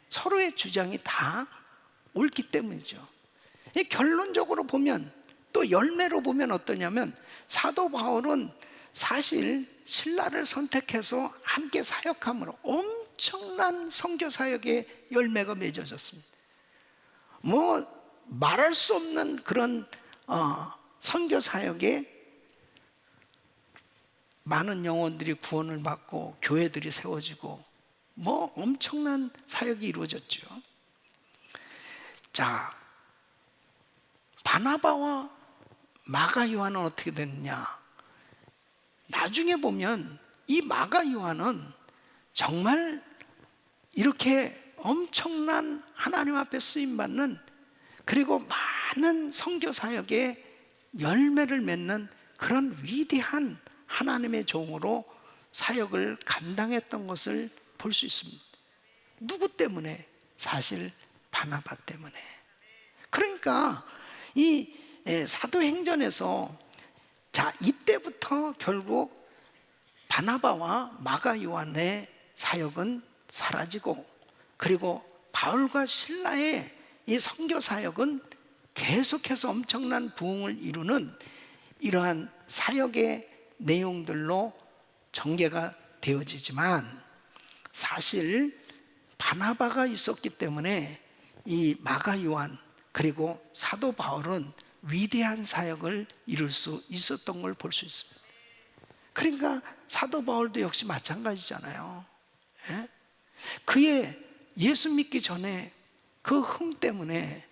[SPEAKER 4] 서로의 주장이 다 옳기 때문이죠. 결론적으로 보면 또 열매로 보면 어떠냐면 사도 바울은 사실 신라를 선택해서 함께 사역함으로 엄청난 선교 사역의 열매가 맺어졌습니다. 말할 수 없는 그런 선교 사역에 많은 영혼들이 구원을 받고 교회들이 세워지고 엄청난 사역이 이루어졌죠. 자, 바나바와 마가 요한은 어떻게 됐느냐? 나중에 보면 이 마가 요한은 정말 이렇게 엄청난 하나님 앞에 쓰임받는 그리고 많은 선교 사역에 열매를 맺는 그런 위대한 하나님의 종으로 사역을 감당했던 것을 볼 수 있습니다. 누구 때문에? 사실 바나바 때문에. 그러니까 이 사도행전에서 이때부터 결국 바나바와 마가 요한의 사역은 사라지고 그리고 바울과 실라의 이 선교 사역은 계속해서 엄청난 부흥을 이루는 이러한 사역의 내용들로 전개가 되어지지만 사실 바나바가 있었기 때문에 이 마가 요한 그리고 사도 바울은 위대한 사역을 이룰 수 있었던 걸 볼 수 있습니다. 그러니까 사도 바울도 역시 마찬가지잖아요. 예? 그의 예수 믿기 전에 그 흥 때문에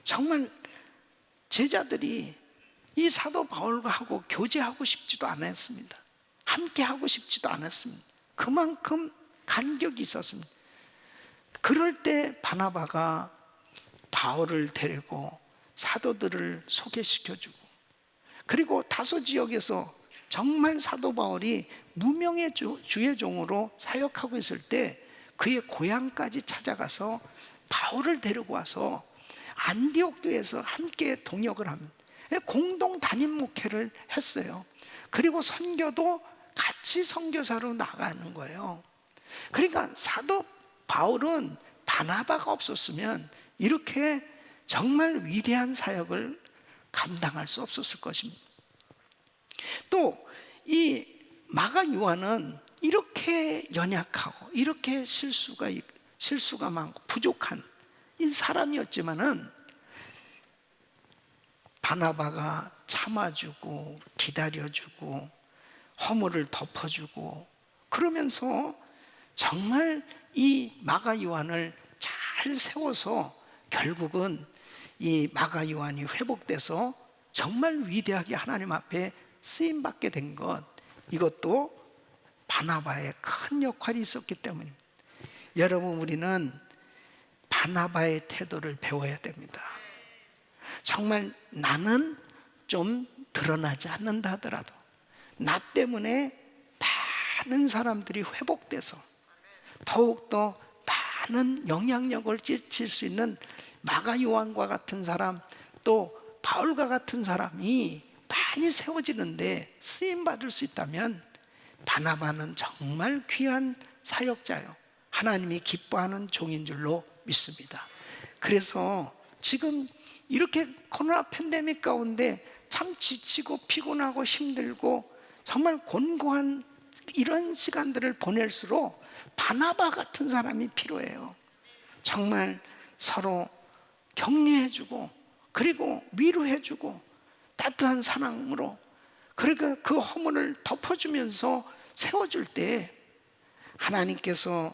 [SPEAKER 4] 정말 제자들이 이 사도 바울과 하고 교제하고 싶지도 않았습니다. 함께 하고 싶지도 않았습니다. 그만큼 간격이 있었습니다. 그럴 때 바나바가 바울을 데리고 사도들을 소개시켜주고, 그리고 다소 지역에서 정말 사도 바울이 무명의 주의 종으로 사역하고 있을 때 그의 고향까지 찾아가서 바울을 데리고 와서 안디옥 교회에서 함께 동역을 합니다. 공동 담임 목회를 했어요. 그리고 선교도 같이 선교사로 나가는 거예요. 그러니까 사도 바울은 바나바가 없었으면 이렇게 정말 위대한 사역을 감당할 수 없었을 것입니다. 또 이 마가 요한은 이렇게 연약하고 이렇게 실수가 많고 부족한 이 사람이었지만은 바나바가 참아주고 기다려주고 허물을 덮어주고 그러면서 정말 이 마가 요한을 잘 세워서 결국은 이 마가 요한이 회복돼서 정말 위대하게 하나님 앞에 쓰임받게 된 것, 이것도 바나바의 큰 역할이 있었기 때문입니다. 여러분, 우리는 바나바의 태도를 배워야 됩니다. 정말 나는 좀 드러나지 않는다 하더라도 나 때문에 많은 사람들이 회복돼서 더욱더 많은 영향력을 끼칠 수 있는 마가 요한과 같은 사람, 또 바울과 같은 사람이 많이 세워지는데 쓰임받을 수 있다면 바나바는 정말 귀한 사역자요, 하나님이 기뻐하는 종인 줄로 믿습니다. 그래서 지금 이렇게 코로나 팬데믹 가운데 참 지치고 피곤하고 힘들고 정말 곤고한 이런 시간들을 보낼수록 바나바 같은 사람이 필요해요. 정말 서로 격려해주고 그리고 위로해주고 따뜻한 사랑으로, 그러니까 그 허물을 덮어주면서 세워줄 때 하나님께서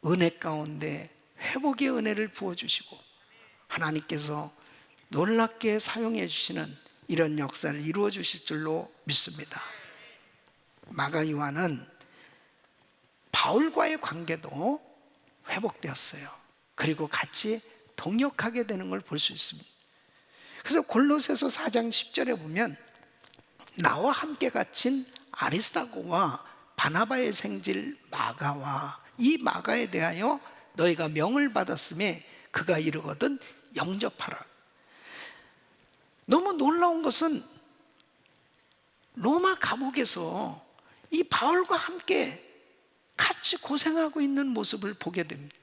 [SPEAKER 4] 은혜 가운데 회복의 은혜를 부어주시고 하나님께서 놀랍게 사용해 주시는 이런 역사를 이루어 주실 줄로 믿습니다. 마가 요한은 바울과의 관계도 회복되었어요. 그리고 같이 동역하게 되는 걸 볼 수 있습니다. 그래서 골로새서 4장 10절에 보면 나와 함께 갇힌 아리스다고와 바나바의 생질 마가와 이 마가에 대하여 너희가 명을 받았음에 그가 이르거든 영접하라. 너무 놀라운 것은 로마 감옥에서 이 바울과 함께 같이 고생하고 있는 모습을 보게 됩니다.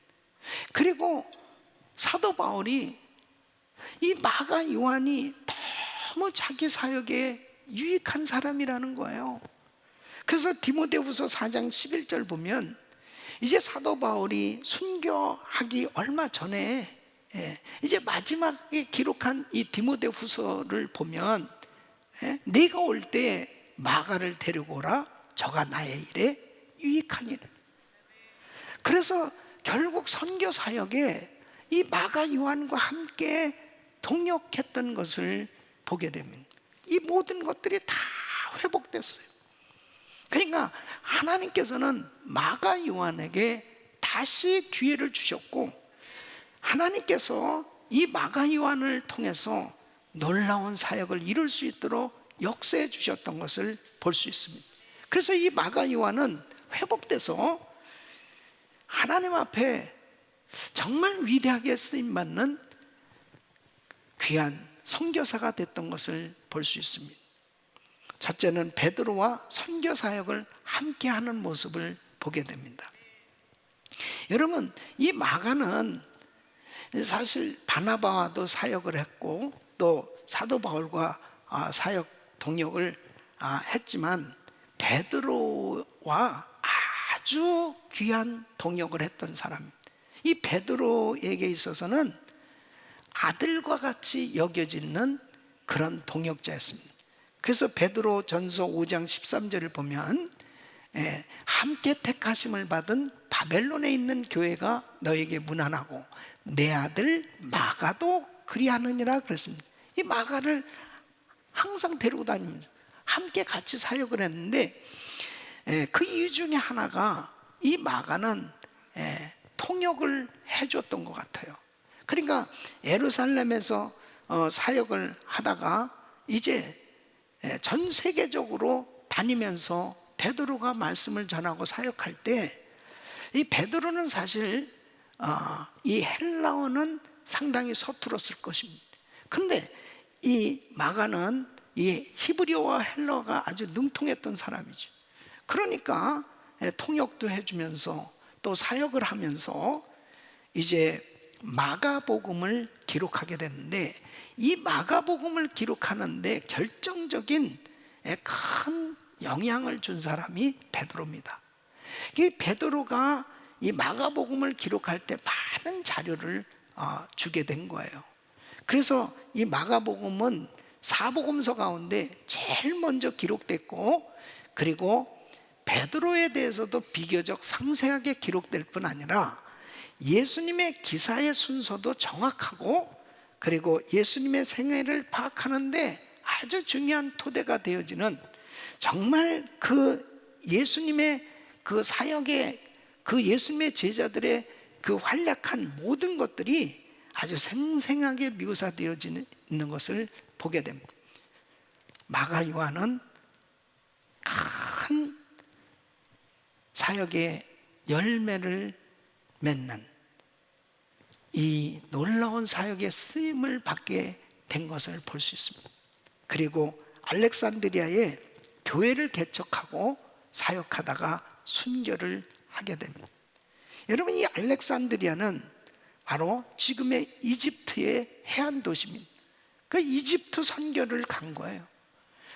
[SPEAKER 4] 그리고 사도 바울이 이 마가 요한이 너무 자기 사역에 유익한 사람이라는 거예요. 그래서 디모데후서 4장 11절 보면 이제 사도 바울이 순교하기 얼마 전에 이제 마지막에 기록한 이 디모데후서를 보면 네가 올 때 마가를 데리고 오라. 저가 나의 일에 유익하니라. 그래서 결국 선교 사역에 이 마가 요한과 함께 동역했던 것을 보게 됩니다. 이 모든 것들이 다 회복됐어요. 그러니까 하나님께서는 마가 요한에게 다시 기회를 주셨고 하나님께서 이 마가 요한을 통해서 놀라운 사역을 이룰 수 있도록 역사해 주셨던 것을 볼 수 있습니다. 그래서 이 마가 요한은 회복돼서 하나님 앞에 정말 위대하게 쓰임받는 귀한 선교사가 됐던 것을 볼 수 있습니다. 첫째는 베드로와 선교 사역을 함께 하는 모습을 보게 됩니다. 여러분, 이 마가는 사실 바나바와도 사역을 했고 또 사도 바울과 사역 동역을 했지만 베드로와 아주 귀한 동역을 했던 사람, 이 베드로에게 있어서는 아들과 같이 여겨지는 그런 동역자였습니다. 그래서 베드로 전서 5장 13절을 보면 함께 택하심을 받은 바벨론에 있는 교회가 너에게 문안하고 내 아들 마가도 그리하느니라 그랬습니다. 이 마가를 항상 데리고 다닙니다. 함께 같이 사역을 했는데 그 이유 중에 하나가 이 마가는 통역을 해줬던 것 같아요. 그러니까 예루살렘에서 사역을 하다가 이제 전 세계적으로 다니면서 베드로가 말씀을 전하고 사역할 때 이 베드로는 사실 이 헬라어는 상당히 서툴었을 것입니다. 그런데 이 마가는 이 히브리어와 헬라어가 아주 능통했던 사람이죠. 그러니까 통역도 해주면서 또 사역을 하면서 이제 마가복음을 기록하게 됐는데, 이 마가복음을 기록하는데 결정적인 큰 영향을 준 사람이 베드로입니다. 이 베드로가 이 마가복음을 기록할 때 많은 자료를 주게 된 거예요. 그래서 이 마가복음은 사복음서 가운데 제일 먼저 기록됐고, 그리고 베드로에 대해서도 비교적 상세하게 기록될 뿐 아니라 예수님의 기사의 순서도 정확하고, 그리고 예수님의 생애를 파악하는데 아주 중요한 토대가 되어지는, 정말 그 예수님의 그 사역의 그 예수님의 제자들의 그 활약한 모든 것들이 아주 생생하게 묘사되어지는 것을 보게 됩니다. 마가 요한은 큰 사역의 열매를 맺는 이 놀라운 사역의 쓰임을 받게 된 것을 볼 수 있습니다. 그리고 알렉산드리아에 교회를 개척하고 사역하다가 순교를 하게 됩니다. 여러분, 이 알렉산드리아는 바로 지금의 이집트의 해안 도시입니다. 그 이집트 선교를 간 거예요.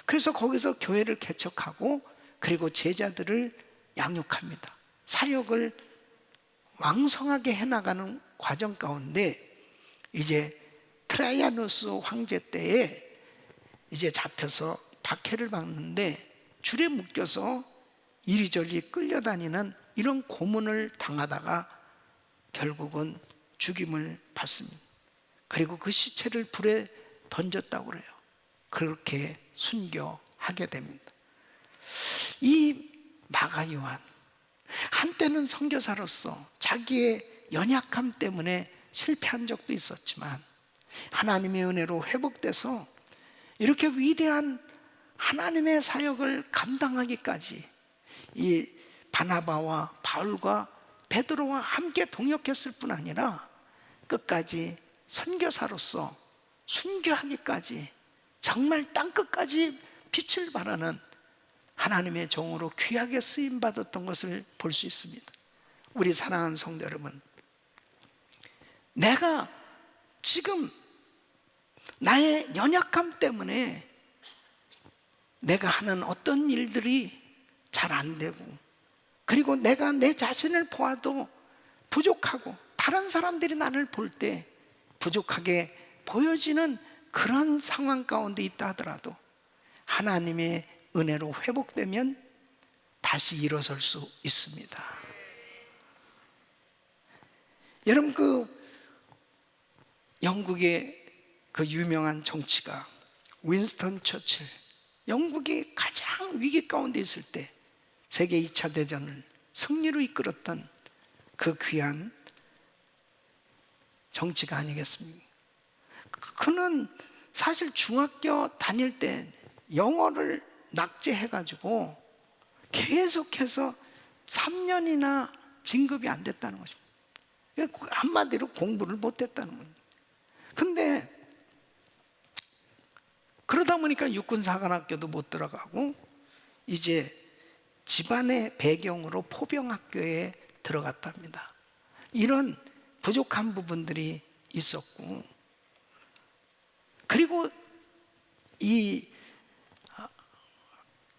[SPEAKER 4] 그래서 거기서 교회를 개척하고 그리고 제자들을 양육합니다. 사역을 왕성하게 해나가는 과정 가운데 이제 트라이아누스 황제 때에 이제 잡혀서 박해를 받는데 줄에 묶여서 이리저리 끌려다니는 이런 고문을 당하다가 결국은 죽임을 받습니다. 그리고 그 시체를 불에 던졌다고 그래요. 그렇게 순교하게 됩니다. 이 마가 요한, 한때는 선교사로서 자기의 연약함 때문에 실패한 적도 있었지만 하나님의 은혜로 회복돼서 이렇게 위대한 하나님의 사역을 감당하기까지 이 바나바와 바울과 베드로와 함께 동역했을 뿐 아니라 끝까지 선교사로서 순교하기까지 정말 땅끝까지 빛을 발하는 하나님의 종으로 귀하게 쓰임받았던 것을 볼 수 있습니다. 우리 사랑하는 성도 여러분, 내가 지금 나의 연약함 때문에 내가 하는 어떤 일들이 잘 안 되고, 그리고 내가 내 자신을 보아도 부족하고 다른 사람들이 나를 볼 때 부족하게 보여지는 그런 상황 가운데 있다 하더라도 하나님의 은혜로 회복되면 다시 일어설 수 있습니다. 여러분, 그 영국의 그 유명한 정치가 윈스턴 처칠, 영국이 가장 위기 가운데 있을 때 세계 2차 대전을 승리로 이끌었던 그 귀한 정치가 아니겠습니까? 그는 사실 중학교 다닐 때 영어를 낙제해가지고 계속해서 3년이나 진급이 안 됐다는 것입니다. 한마디로 공부를 못했다는 겁니다. 근데 그러다 보니까 육군사관학교도 못 들어가고 이제 집안의 배경으로 포병학교에 들어갔답니다. 이런 부족한 부분들이 있었고, 그리고 이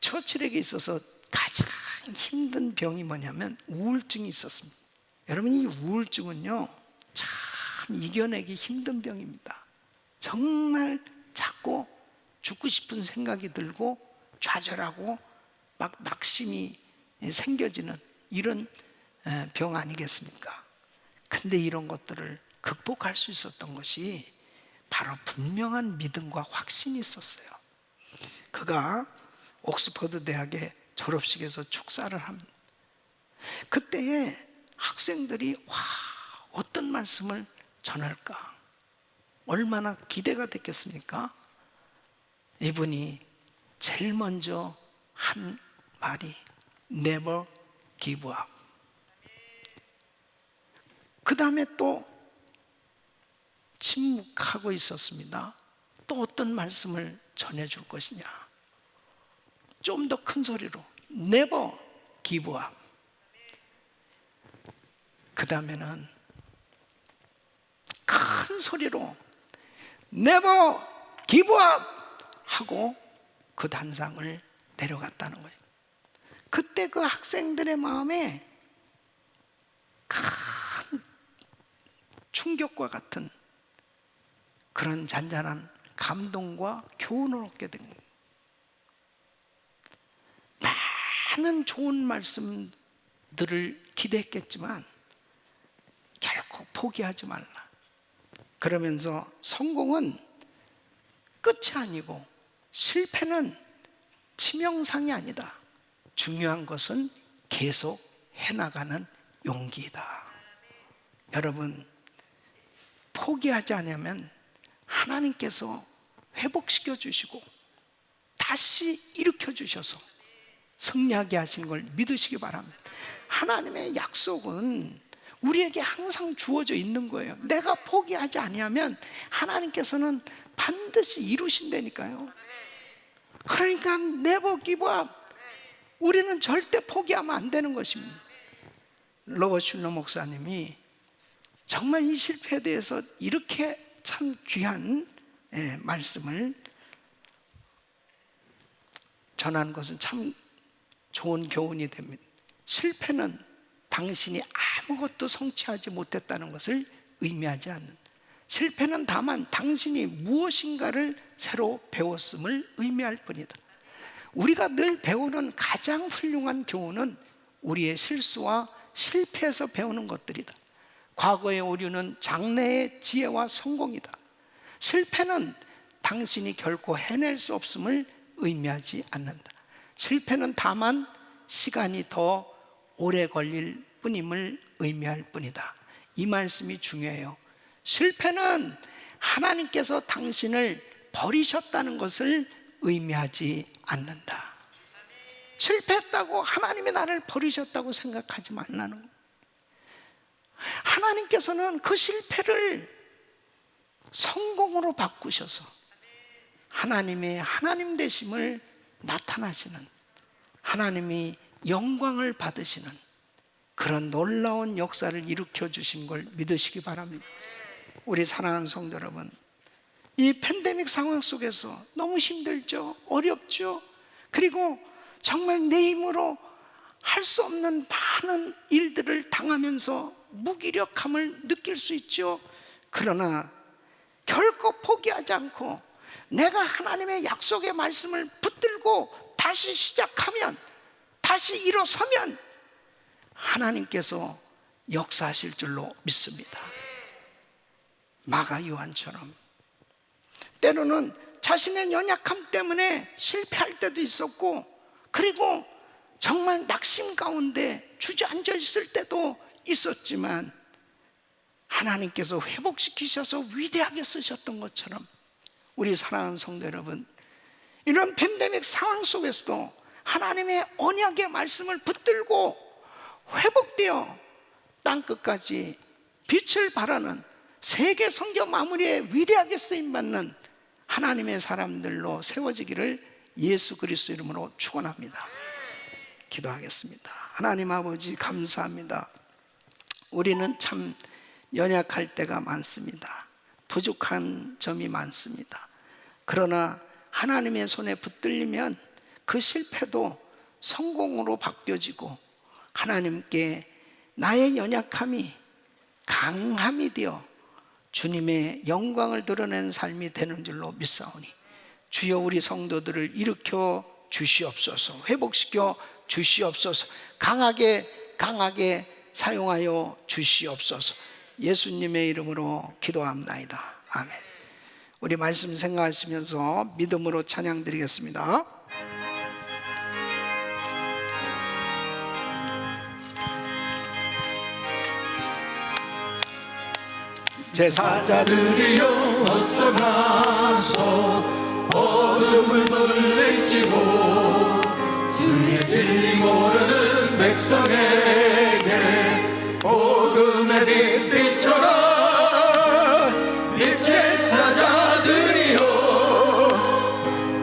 [SPEAKER 4] 처칠에게 있어서 가장 힘든 병이 뭐냐면 우울증이 있었습니다. 여러분, 이 우울증은요 참 참 이겨내기 힘든 병입니다. 정말 자꾸 죽고 싶은 생각이 들고 좌절하고 막 낙심이 생겨지는 이런 병 아니겠습니까? 근데 이런 것들을 극복할 수 있었던 것이 바로 분명한 믿음과 확신이 있었어요. 그가 옥스퍼드 대학의 졸업식에서 축사를 합니다. 그때에 학생들이 어떤 말씀을 전할까? 얼마나 기대가 됐겠습니까? 이분이 제일 먼저 한 말이 Never give up. 그 다음에 또 침묵하고 있었습니다. 또 어떤 말씀을 전해줄 것이냐? 좀 더 큰 소리로 Never give up. 그 다음에는 큰 소리로 Never give up 하고 그 단상을 내려갔다는 거죠. 그때 그 학생들의 마음에 큰 충격과 같은 그런 잔잔한 감동과 교훈을 얻게 된 거예요. 많은 좋은 말씀들을 기대했겠지만 결코 포기하지 말라. 그러면서 성공은 끝이 아니고 실패는 치명상이 아니다. 중요한 것은 계속 해나가는 용기이다. 여러분, 포기하지 않으면 하나님께서 회복시켜 주시고 다시 일으켜 주셔서 승리하게 하시는 걸 믿으시기 바랍니다. 하나님의 약속은 우리에게 항상 주어져 있는 거예요. 내가 포기하지 아니하면 하나님께서는 반드시 이루신다니까요. 그러니까 never give up. 우리는 절대 포기하면 안 되는 것입니다. 로버트 슐러 목사님이 정말 이 실패에 대해서 이렇게 참 귀한 말씀을 전하는 것은 참 좋은 교훈이 됩니다. 실패는 당신이 아무것도 성취하지 못했다는 것을 의미하지 않는, 실패는 다만 당신이 무엇인가를 새로 배웠음을 의미할 뿐이다. 우리가 늘 배우는 가장 훌륭한 교훈은 우리의 실수와 실패에서 배우는 것들이다. 과거의 오류는 장래의 지혜와 성공이다. 실패는 당신이 결코 해낼 수 없음을 의미하지 않는다. 실패는 다만 시간이 더 오래 걸릴 뿐임을 의미할 뿐이다. 이 말씀이 중요해요. 실패는 하나님께서 당신을 버리셨다는 것을 의미하지 않는다. 실패했다고 하나님이 나를 버리셨다고 생각하지 말라는 거예요. 하나님께서는 그 실패를 성공으로 바꾸셔서 하나님의 하나님 되심을 나타나시는, 하나님이 영광을 받으시는 그런 놀라운 역사를 일으켜 주신 걸 믿으시기 바랍니다. 우리 사랑하는 성도 여러분, 이 팬데믹 상황 속에서 너무 힘들죠, 어렵죠. 그리고 정말 내 힘으로 할 수 없는 많은 일들을 당하면서 무기력함을 느낄 수 있죠. 그러나 결코 포기하지 않고 내가 하나님의 약속의 말씀을 붙들고 다시 시작하면, 다시 일어서면 하나님께서 역사하실 줄로 믿습니다. 마가 요한처럼 때로는 자신의 연약함 때문에 실패할 때도 있었고, 그리고 정말 낙심 가운데 주저앉아 있을 때도 있었지만 하나님께서 회복시키셔서 위대하게 쓰셨던 것처럼 우리 사랑하는 성도 여러분, 이런 팬데믹 상황 속에서도 하나님의 언약의 말씀을 붙들고 회복되어 땅끝까지 빛을 발하는 세계 선교 마무리에 위대하게 쓰임받는 하나님의 사람들로 세워지기를 예수 그리스도 이름으로 축원합니다. 기도하겠습니다. 하나님 아버지, 감사합니다. 우리는 참 연약할 때가 많습니다. 부족한 점이 많습니다. 그러나 하나님의 손에 붙들리면 그 실패도 성공으로 바뀌어지고 하나님께 나의 연약함이 강함이 되어 주님의 영광을 드러낸 삶이 되는 줄로 믿사오니 주여 우리 성도들을 일으켜 주시옵소서, 회복시켜 주시옵소서, 강하게 사용하여 주시옵소서. 예수님의 이름으로 기도합나이다. 아멘. 우리 말씀 생각하시면서 믿음으로 찬양 드리겠습니다. 제사자들이여
[SPEAKER 1] 어서 가서 어둠을 물리치고 주의 진리 모르는 백성에게 복음의 빛 비춰라. 빛의 사자들이여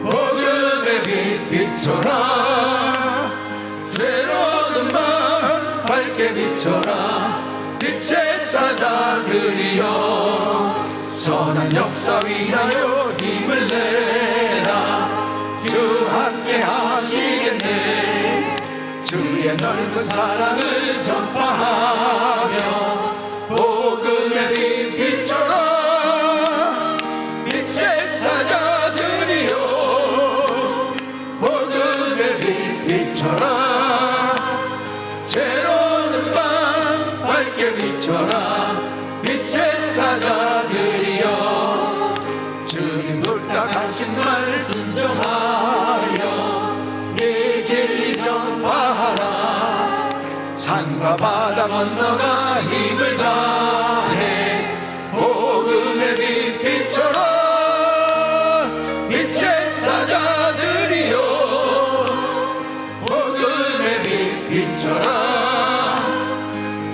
[SPEAKER 1] 복음의 빛 비춰라. 죄로운 밤 밝게 비춰라. 빛의 사자들이여 선한 역사 위하여 힘을 내라. 주 함께 하시겠네. 주의 넓은 사랑을 전파하며 복음의 빛 비춰라. 빛의 사자들이여 복음의 빛 비춰라. 죄로운 밤 밝게 비춰라. 빛의 사자들이여 주님 부탁하신 말 순종하여 이 진리 전파하라. 산과 바다 건너가 힘을 다해 복음의 빛 비춰라. 빛의 사자들이여 복음의 빛 비춰라.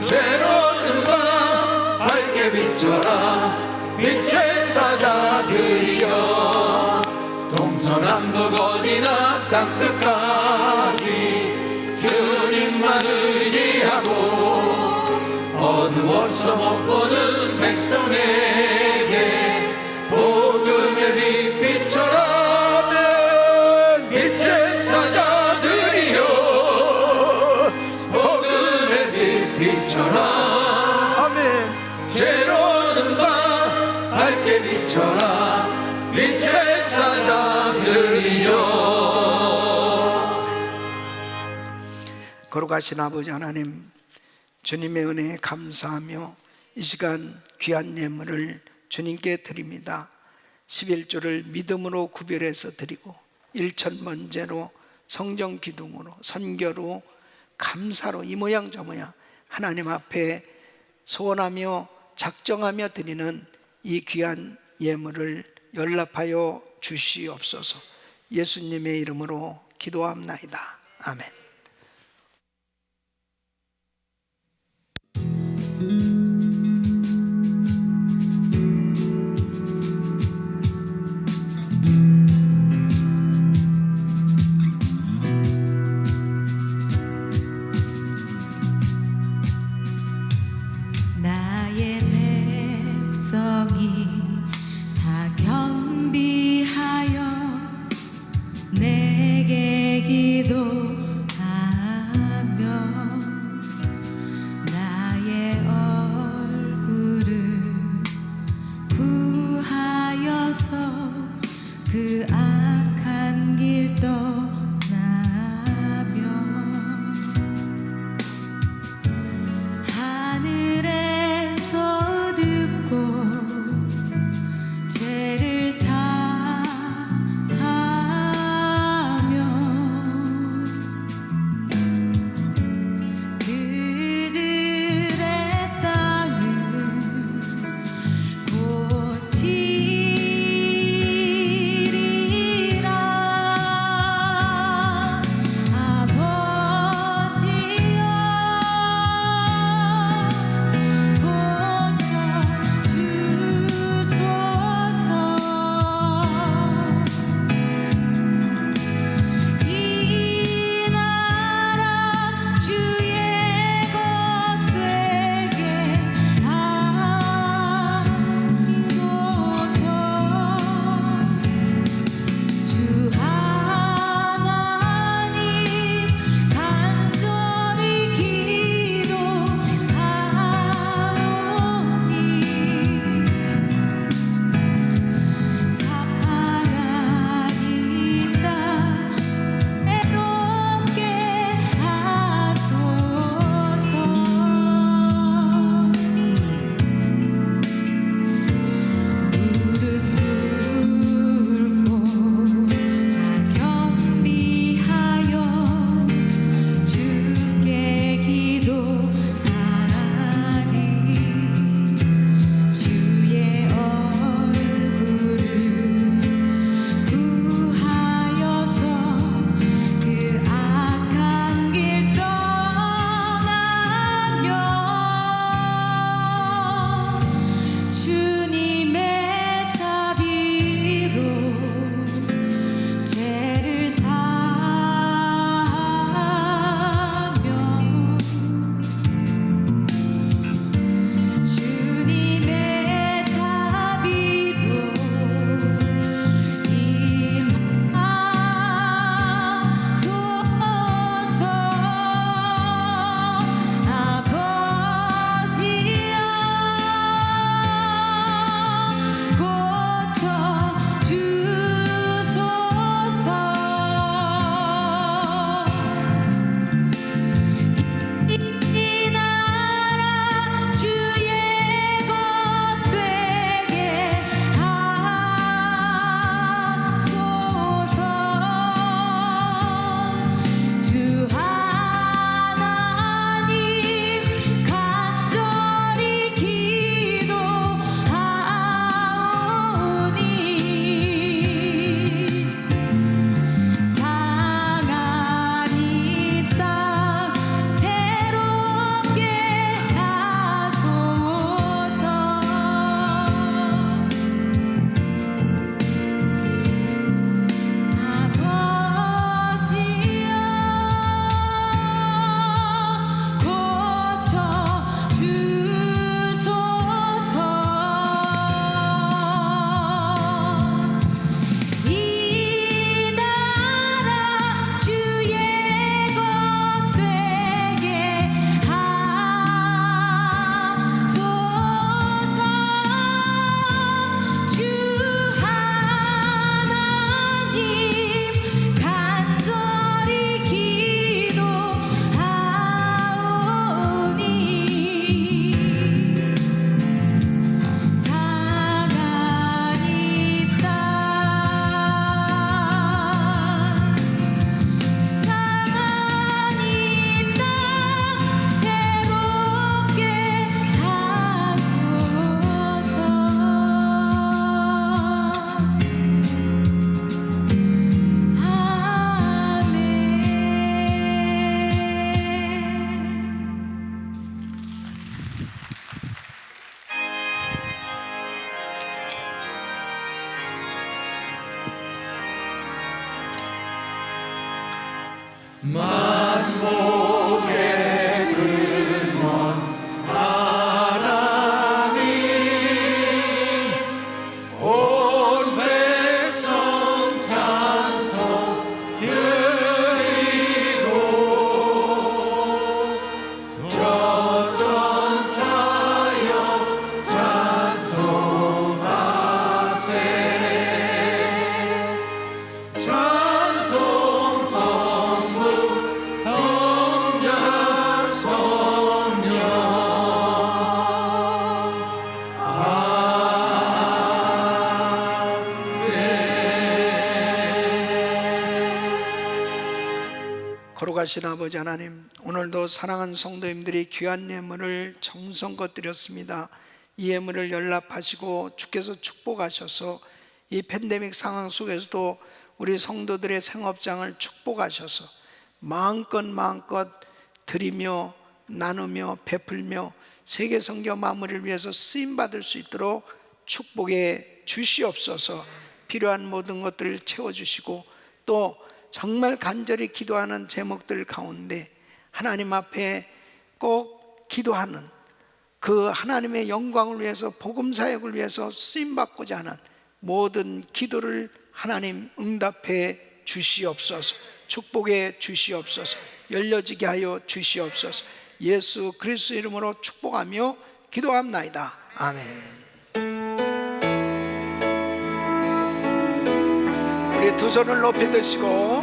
[SPEAKER 1] 죄로운 밤 밝게 비춰라. 빛의 사자들이여 동서남북 어디나 땅끝까지 주님만 의지하고 어두워서 못 보는 백성에게 복음의 빛 비춰라. 빛의 사자들이여 복음의 빛 비춰라. 죄로운 밤 밝게 비춰라. 빛의 사자들이여.
[SPEAKER 4] 거룩하신 아버지 하나님, 주님의 은혜에 감사하며 이 시간 귀한 예물을 주님께 드립니다. 11조를 믿음으로 구별해서 드리고 1천번제로 성경 기둥으로 선교로 감사로 이 모양 저 모양 하나님 앞에 소원하며 작정하며 드리는 이 귀한 예물을 연락하여 주시옵소서. 예수님의 이름으로 기도합나이다. 아멘.
[SPEAKER 6] 나의 백성이 다 겸비하여 내게 기도하리로다.
[SPEAKER 1] 만복의 근원 하나님 온 백성 찬송 드리고 저 천사여 찬송하세 찬송 성부 성자 성령
[SPEAKER 4] 거룩하신 아버지 하나님, 오늘도 사랑하는 성도님들이 귀한 예물을 정성껏 드렸습니다. 이 예물을 연락하시고 주께서 축복하셔서 이 팬데믹 상황 속에서도 우리 성도들의 생업장을 축복하셔서 마음껏 드리며 나누며 베풀며 세계 선교 마무리를 위해서 쓰임받을 수 있도록 축복해 주시옵소서. 필요한 모든 것들을 채워주시고 또 정말 간절히 기도하는 제목들 가운데 하나님 앞에 꼭 기도하는 그 하나님의 영광을 위해서 복음 사역을 위해서 쓰임받고자 하는 모든 기도를 하나님 응답해 주시옵소서. 축복해 주시옵소서. 열려지게 하여 주시옵소서. 예수 그리스도 이름으로 축복하며 기도합나이다. 아멘. 우리 두 손을 높이 드시고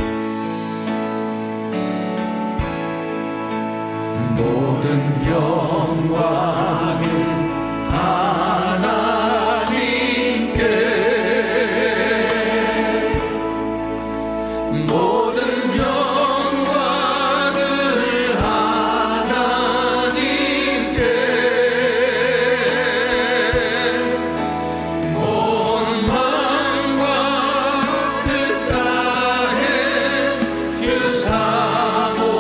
[SPEAKER 1] 모든 영광은 하나님께 모든 영광을 하나님께 온 만과 뜻 다해 주 사모합니다.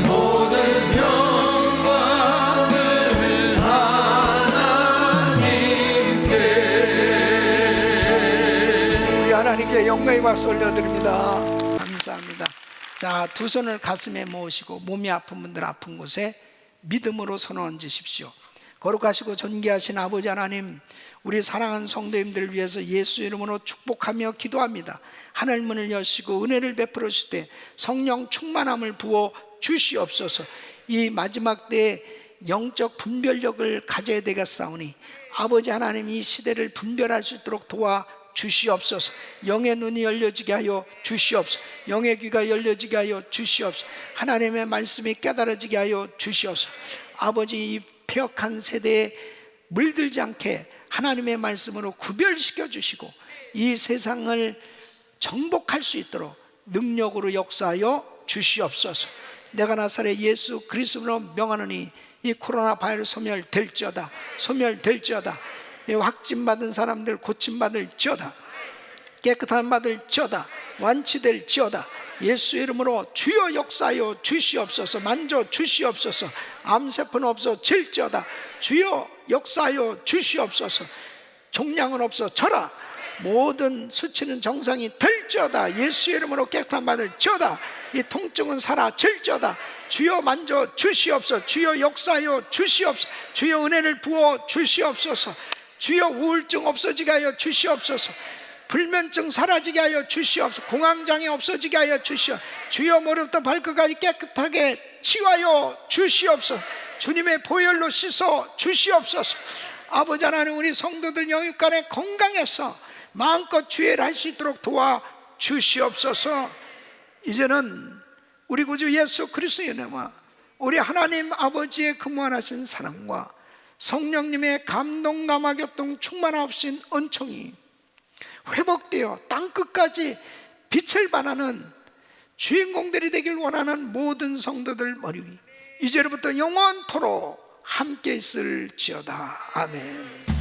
[SPEAKER 1] 모든 영광을 하나님께
[SPEAKER 4] 우리 하나님께 영광의 박수 올려드립니다. 감사합니다. 자, 두 손을 가슴에 모으시고 몸이 아픈 분들 아픈 곳에 믿음으로 손 얹으십시오. 거룩하시고 존귀하신 아버지 하나님, 우리 사랑하는 성도님들을 위해서 예수 이름으로 축복하며 기도합니다. 하늘 문을 여시고 은혜를 베풀어 주시되 성령 충만함을 부어 주시옵소서. 이 마지막 때에 영적 분별력을 가져야 되겠사오니 아버지 하나님, 이 시대를 분별할 수 있도록 도와 주시옵소서. 영의 눈이 열려지게 하여 주시옵소서. 영의 귀가 열려지게 하여 주시옵소서. 하나님의 말씀이 깨달아지게 하여 주시옵소서. 아버지, 이 폐역한 세대에 물들지 않게 하나님의 말씀으로 구별시켜 주시고 이 세상을 정복할 수 있도록 능력으로 역사하여 주시옵소서. 내가 나사렛 예수 그리스도로 명하노니 이 코로나 바이러스 소멸될지어다. 소멸될지어다. 이 확진받은 사람들 고침받을지어다. 깨끗한 받을지어다. 완치될지어다. 예수 이름으로 주여 역사하여 주시옵소서. 만져 주시옵소서. 암세포는 없어질지어다. 주여 역사하여 주시옵소서. 종양은 없어져라. 모든 수치는 정상이 될지어다. 예수 이름으로 깨끗한 받을지어다. 이 통증은 사라질지어다. 주여 만져 주시옵소서. 주여 역사하여 주시옵소서. 주여 은혜를 부어 주시옵소서. 주여 우울증 없어지게 하여 주시옵소서. 불면증 사라지게 하여 주시옵소서. 공황장애 없어지게 하여 주시옵소서. 주여 머리부터 발끝까지 깨끗하게 치유하여 주시옵소서. 주님의 보혈로 씻어 주시옵소서. 아버지 하나님, 우리 성도들 영육간에 건강해서 마음껏 주의를 할 수 있도록 도와 주시옵소서. 이제는 우리 구주 예수 그리스도의 은혜와 우리 하나님 아버지의 근무하신 사랑과 성령님의 감동 감화교통 충만하신 은총이 회복되어 땅끝까지 빛을 발하는 주인공들이 되길 원하는 모든 성도들 머리 위 이제로부터 영원토록 함께 있을지어다. 아멘.